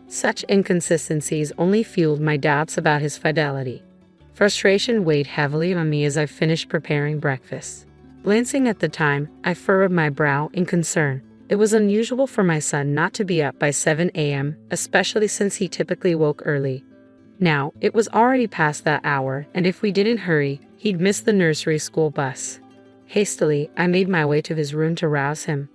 Such inconsistencies only fueled my doubts about his fidelity. Frustration weighed heavily on me as I finished preparing breakfast. Glancing at the time, I furrowed my brow in concern. It was unusual for my son not to be up by 7 a.m., especially since he typically woke early. Now, it was already past that hour, and if we didn't hurry, he'd miss the nursery school bus. Hastily, I made my way to his room to rouse him.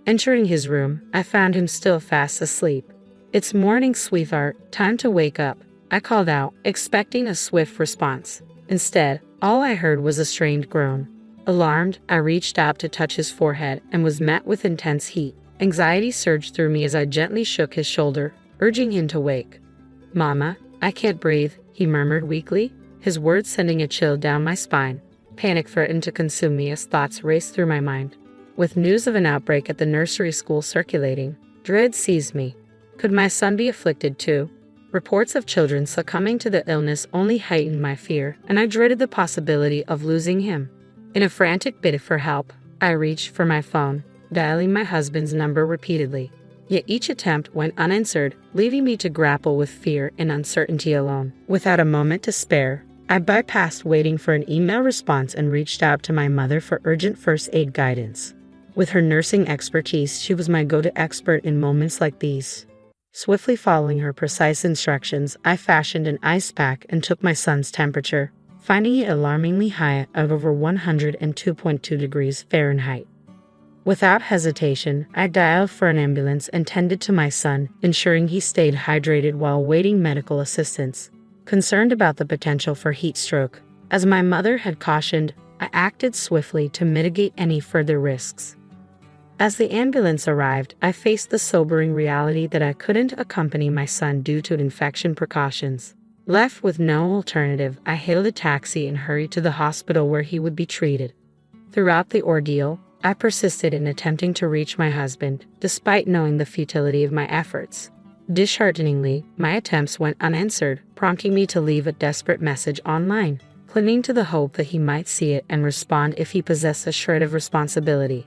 Entering his room, I found him still fast asleep. "It's morning, sweetheart. Time to wake up," I called out, expecting a swift response. Instead, all I heard was a strained groan. Alarmed, I reached out to touch his forehead and was met with intense heat. Anxiety surged through me as I gently shook his shoulder, urging him to wake. "Mama, I can't breathe," he murmured weakly, his words sending a chill down my spine. Panic threatened to consume me as thoughts raced through my mind. With news of an outbreak at the nursery school circulating, dread seized me. Could my son be afflicted too? Reports of children succumbing to the illness only heightened my fear, and I dreaded the possibility of losing him. In a frantic bid for help, I reached for my phone, dialing my husband's number repeatedly. Yet each attempt went unanswered, leaving me to grapple with fear and uncertainty alone. Without a moment to spare, I bypassed waiting for an email response and reached out to my mother for urgent first aid guidance. With her nursing expertise, she was my go-to expert in moments like these. Swiftly following her precise instructions, I fashioned an ice pack and took my son's temperature, finding it alarmingly high at over 102.2 degrees Fahrenheit. Without hesitation, I dialed for an ambulance and tended to my son, ensuring he stayed hydrated while awaiting medical assistance. Concerned about the potential for heat stroke, as my mother had cautioned, I acted swiftly to mitigate any further risks. As the ambulance arrived, I faced the sobering reality that I couldn't accompany my son due to infection precautions. Left with no alternative, I hailed a taxi and hurried to the hospital where he would be treated. Throughout the ordeal, I persisted in attempting to reach my husband, despite knowing the futility of my efforts. Dishearteningly, my attempts went unanswered, prompting me to leave a desperate message online, clinging to the hope that he might see it and respond if he possessed a shred of responsibility.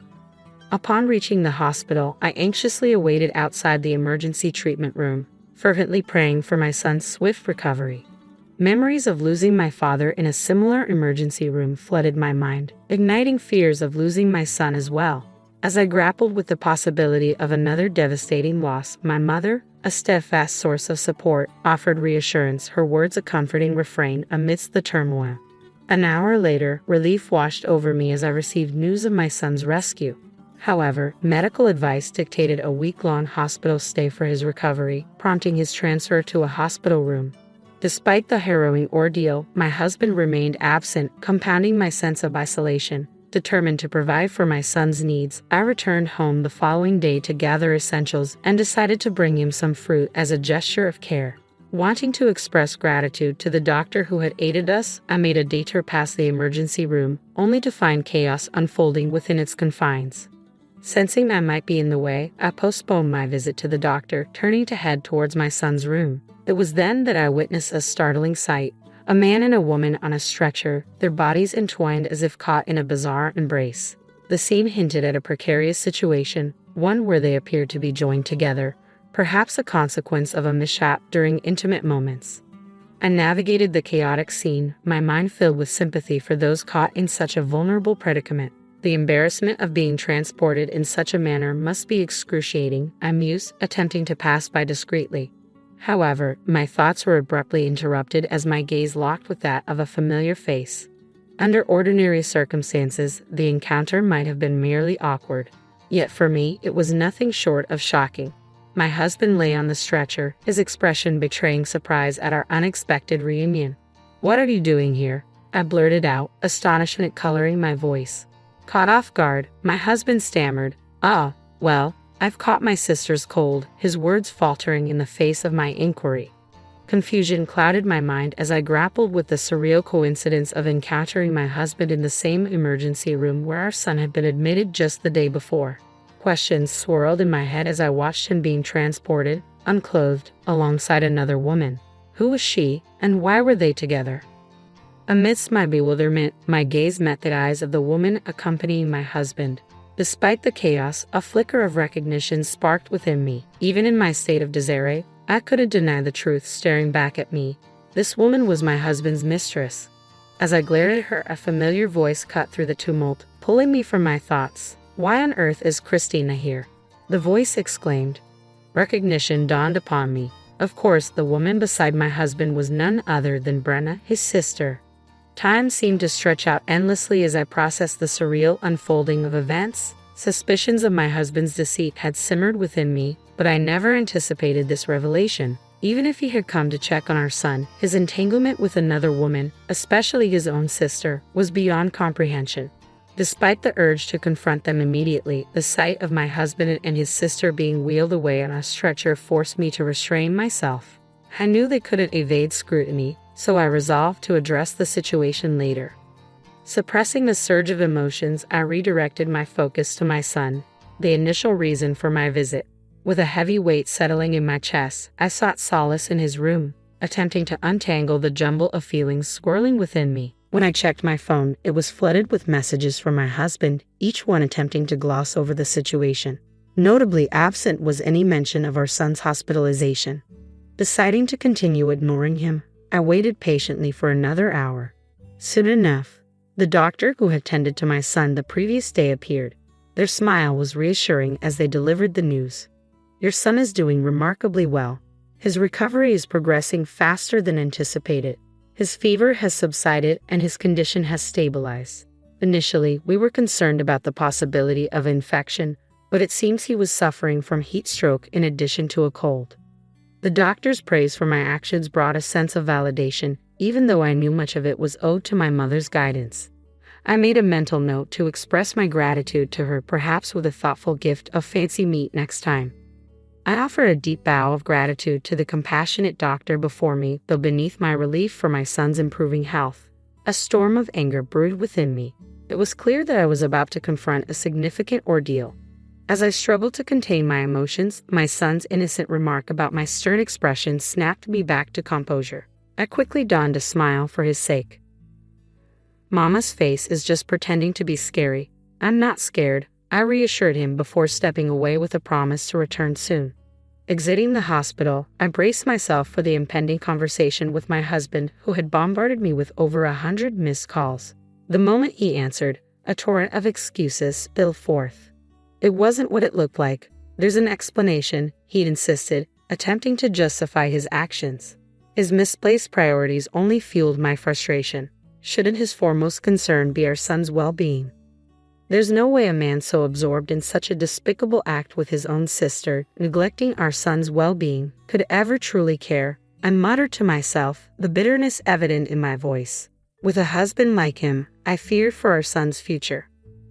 Upon reaching the hospital, I anxiously awaited outside the emergency treatment room, fervently praying for my son's swift recovery. Memories of losing my father in a similar emergency room flooded my mind, igniting fears of losing my son as well. As I grappled with the possibility of another devastating loss, my mother, a steadfast source of support, offered reassurance, her words a comforting refrain amidst the turmoil. An hour later, relief washed over me as I received news of my son's rescue. However, medical advice dictated a week-long hospital stay for his recovery, prompting his transfer to a hospital room. Despite the harrowing ordeal, my husband remained absent, compounding my sense of isolation. Determined to provide for my son's needs, I returned home the following day to gather essentials and decided to bring him some fruit as a gesture of care. Wanting to express gratitude to the doctor who had aided us, I made a detour past the emergency room, only to find chaos unfolding within its confines. Sensing I might be in the way, I postponed my visit to the doctor, turning to head towards my son's room. It was then that I witnessed a startling sight. A man and a woman on a stretcher, their bodies entwined as if caught in a bizarre embrace. The scene hinted at a precarious situation, one where they appeared to be joined together, perhaps a consequence of a mishap during intimate moments. I navigated the chaotic scene, my mind filled with sympathy for those caught in such a vulnerable predicament. The embarrassment of being transported in such a manner must be excruciating, I mused, attempting to pass by discreetly. However, my thoughts were abruptly interrupted as my gaze locked with that of a familiar face. Under ordinary circumstances, the encounter might have been merely awkward. Yet for me, it was nothing short of shocking. My husband lay on the stretcher, his expression betraying surprise at our unexpected reunion. "What are you doing here?" I blurted out, astonishment coloring my voice. Caught off guard, my husband stammered, "Ah, well, I've caught my sister's cold," his words faltering in the face of my inquiry. Confusion clouded my mind as I grappled with the surreal coincidence of encountering my husband in the same emergency room where our son had been admitted just the day before. Questions swirled in my head as I watched him being transported, unclothed, alongside another woman. Who was she, and why were they together? Amidst my bewilderment, my gaze met the eyes of the woman accompanying my husband. Despite the chaos, a flicker of recognition sparked within me. Even in my state of disarray, I couldn't deny the truth staring back at me. This woman was my husband's mistress. As I glared at her, a familiar voice cut through the tumult, pulling me from my thoughts. "Why on earth is Christina here?" the voice exclaimed. Recognition dawned upon me. Of course, the woman beside my husband was none other than Brenna, his sister. Time seemed to stretch out endlessly as I processed the surreal unfolding of events. Suspicions of my husband's deceit had simmered within me, but I never anticipated this revelation. Even if he had come to check on our son, his entanglement with another woman, especially his own sister, was beyond comprehension. Despite the urge to confront them immediately, the sight of my husband and his sister being wheeled away on a stretcher forced me to restrain myself. I knew they couldn't evade scrutiny, so I resolved to address the situation later. Suppressing the surge of emotions, I redirected my focus to my son, the initial reason for my visit. With a heavy weight settling in my chest, I sought solace in his room, attempting to untangle the jumble of feelings swirling within me. When I checked my phone, it was flooded with messages from my husband, each one attempting to gloss over the situation. Notably absent was any mention of our son's hospitalization. Deciding to continue ignoring him, I waited patiently for another hour. Soon enough, the doctor who had tended to my son the previous day appeared. Their smile was reassuring as they delivered the news. "Your son is doing remarkably well. His recovery is progressing faster than anticipated. His fever has subsided and his condition has stabilized. Initially, we were concerned about the possibility of infection, but it seems he was suffering from heat stroke in addition to a cold." The doctor's praise for my actions brought a sense of validation, even though I knew much of it was owed to my mother's guidance. I made a mental note to express my gratitude to her, perhaps with a thoughtful gift of fancy meat next time. I offered a deep bow of gratitude to the compassionate doctor before me, though beneath my relief for my son's improving health, a storm of anger brewed within me. It was clear that I was about to confront a significant ordeal. As I struggled to contain my emotions, my son's innocent remark about my stern expression snapped me back to composure. I quickly donned a smile for his sake. "Mama's face is just pretending to be scary. I'm not scared," I reassured him before stepping away with a promise to return soon. Exiting the hospital, I braced myself for the impending conversation with my husband, who had bombarded me with over 100 missed calls. The moment he answered, a torrent of excuses spilled forth. "It wasn't what it looked like. There's an explanation," he'd insisted, attempting to justify his actions. His misplaced priorities only fueled my frustration. Shouldn't his foremost concern be our son's well-being? There's no way a man so absorbed in such a despicable act with his own sister, neglecting our son's well-being, could ever truly care, I muttered to myself, the bitterness evident in my voice. With a husband like him, I feared for our son's future.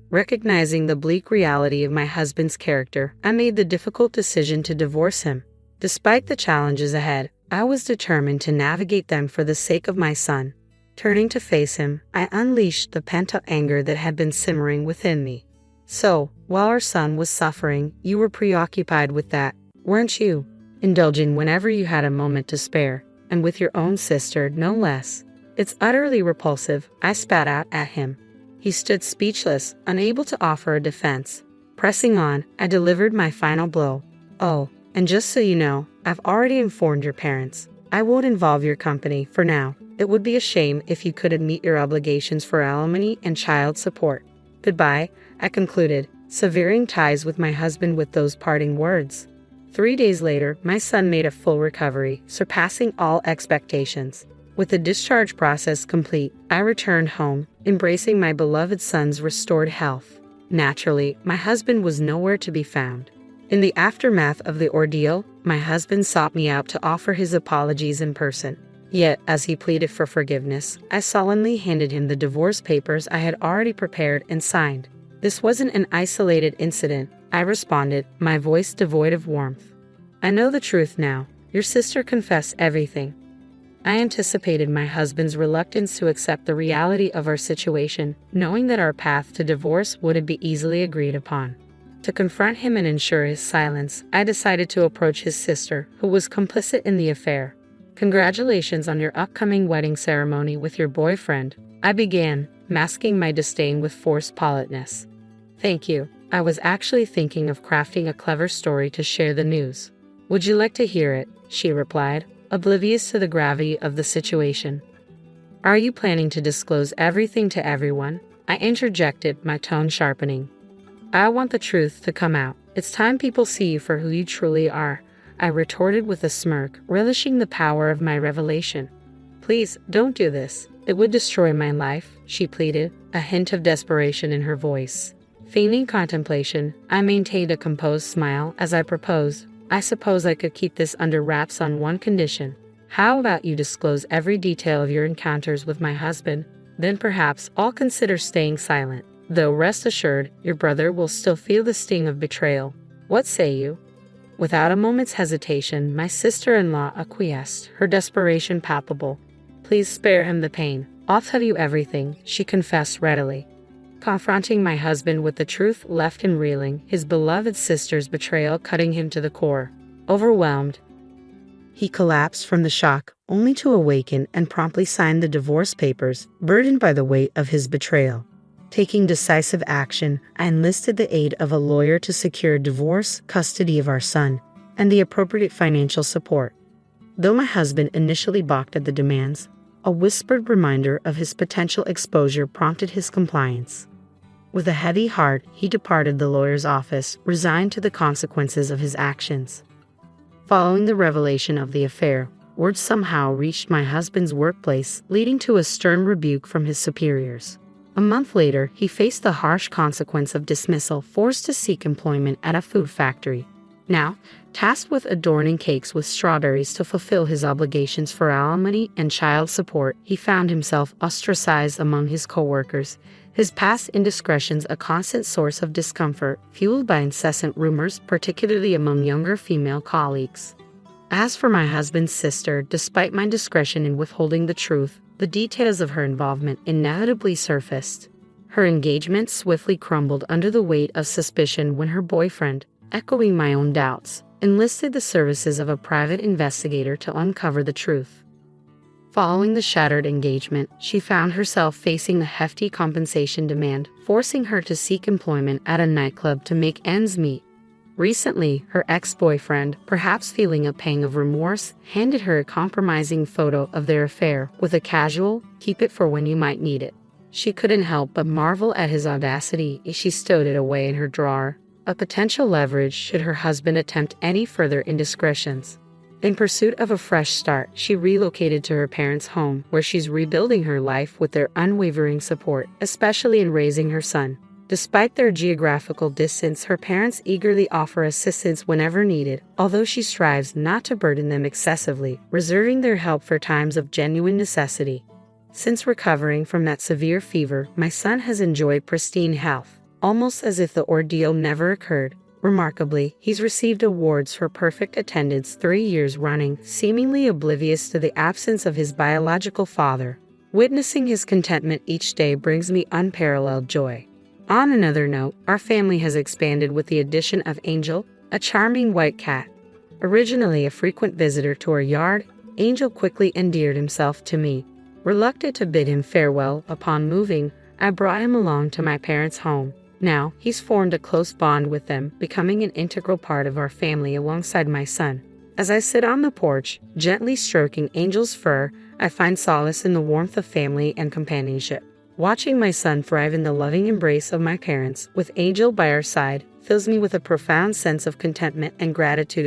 Recognizing the bleak reality of my husband's character, I made the difficult decision to divorce him. Despite the challenges ahead, I was determined to navigate them for the sake of my son. Turning to face him, I unleashed the pent-up anger that had been simmering within me. "So, while our son was suffering, you were preoccupied with that, weren't you? Indulging whenever you had a moment to spare, and with your own sister, no less." "It's utterly repulsive," I spat out at him. He stood speechless, unable to offer a defense. Pressing on, I delivered my final blow. "Oh, and just so you know, I've already informed your parents. I won't involve your company for now. It would be a shame if you couldn't meet your obligations for alimony and child support." Goodbye, I concluded, severing ties with my husband with those parting words. 3 days later, my son made a full recovery, surpassing all expectations. With the discharge process complete, I returned home, embracing my beloved son's restored health. Naturally, my husband was nowhere to be found. In the aftermath of the ordeal, my husband sought me out to offer his apologies in person. Yet, as he pleaded for forgiveness, I solemnly handed him the divorce papers I had already prepared and signed. This wasn't an isolated incident, I responded, my voice devoid of warmth. I know the truth now. Your sister confessed everything. I anticipated my husband's reluctance to accept the reality of our situation, knowing that our path to divorce wouldn't be easily agreed upon. To confront him and ensure his silence, I decided to approach his sister, who was complicit in the affair. Congratulations on your upcoming wedding ceremony with your boyfriend, I began, masking my disdain with forced politeness. Thank you. I was actually thinking of crafting a clever story to share the news. Would you like to hear it? She replied, oblivious to the gravity of the situation. Are you planning to disclose everything to everyone? I interjected, my tone sharpening. I want the truth to come out. It's time people see you for who you truly are, I retorted with a smirk, relishing the power of my revelation. Please, don't do this. It would destroy my life, she pleaded, a hint of desperation in her voice. Feigning contemplation, I maintained a composed smile as I proposed, I suppose I could keep this under wraps on one condition. How about you disclose every detail of your encounters with my husband? Then perhaps I'll consider staying silent. Though rest assured, your brother will still feel the sting of betrayal. What say you? Without a moment's hesitation, my sister-in-law acquiesced, her desperation palpable. Please spare him the pain. I'll tell you everything, she confessed readily. Confronting my husband with the truth left him reeling, his beloved sister's betrayal cutting him to the core. Overwhelmed, he collapsed from the shock, only to awaken and promptly sign the divorce papers, burdened by the weight of his betrayal. Taking decisive action, I enlisted the aid of a lawyer to secure divorce, custody of our son, and the appropriate financial support. Though my husband initially balked at the demands, a whispered reminder of his potential exposure prompted his compliance. With a heavy heart, he departed the lawyer's office, resigned to the consequences of his actions. Following the revelation of the affair, word somehow reached my husband's workplace, leading to a stern rebuke from his superiors. A month later, he faced the harsh consequence of dismissal, forced to seek employment at a food factory. Now, tasked with adorning cakes with strawberries to fulfill his obligations for alimony and child support, he found himself ostracized among his co-workers, his past indiscretions a constant source of discomfort, fueled by incessant rumors, particularly among younger female colleagues. As for my husband's sister, despite my discretion in withholding the truth, the details of her involvement inevitably surfaced. Her engagement swiftly crumbled under the weight of suspicion when her boyfriend, echoing my own doubts, enlisted the services of a private investigator to uncover the truth. Following the shattered engagement, she found herself facing a hefty compensation demand, forcing her to seek employment at a nightclub to make ends meet. Recently, her ex-boyfriend, perhaps feeling a pang of remorse, handed her a compromising photo of their affair with a casual, "Keep it for when you might need it." She couldn't help but marvel at his audacity as she stowed it away in her drawer, a potential leverage should her husband attempt any further indiscretions. In pursuit of a fresh start, she relocated to her parents' home, where she's rebuilding her life with their unwavering support, especially in raising her son. Despite their geographical distance, her parents eagerly offer assistance whenever needed, although she strives not to burden them excessively, reserving their help for times of genuine necessity. Since recovering from that severe fever, my son has enjoyed pristine health, almost as if the ordeal never occurred. Remarkably, he's received awards for perfect attendance 3 years running, seemingly oblivious to the absence of his biological father. Witnessing his contentment each day brings me unparalleled joy. On another note, our family has expanded with the addition of Angel, a charming white cat. Originally a frequent visitor to our yard, Angel quickly endeared himself to me. Reluctant to bid him farewell upon moving, I brought him along to my parents' home. Now, he's formed a close bond with them, becoming an integral part of our family alongside my son. As I sit on the porch, gently stroking Angel's fur, I find solace in the warmth of family and companionship. Watching my son thrive in the loving embrace of my parents, with Angel by our side, fills me with a profound sense of contentment and gratitude.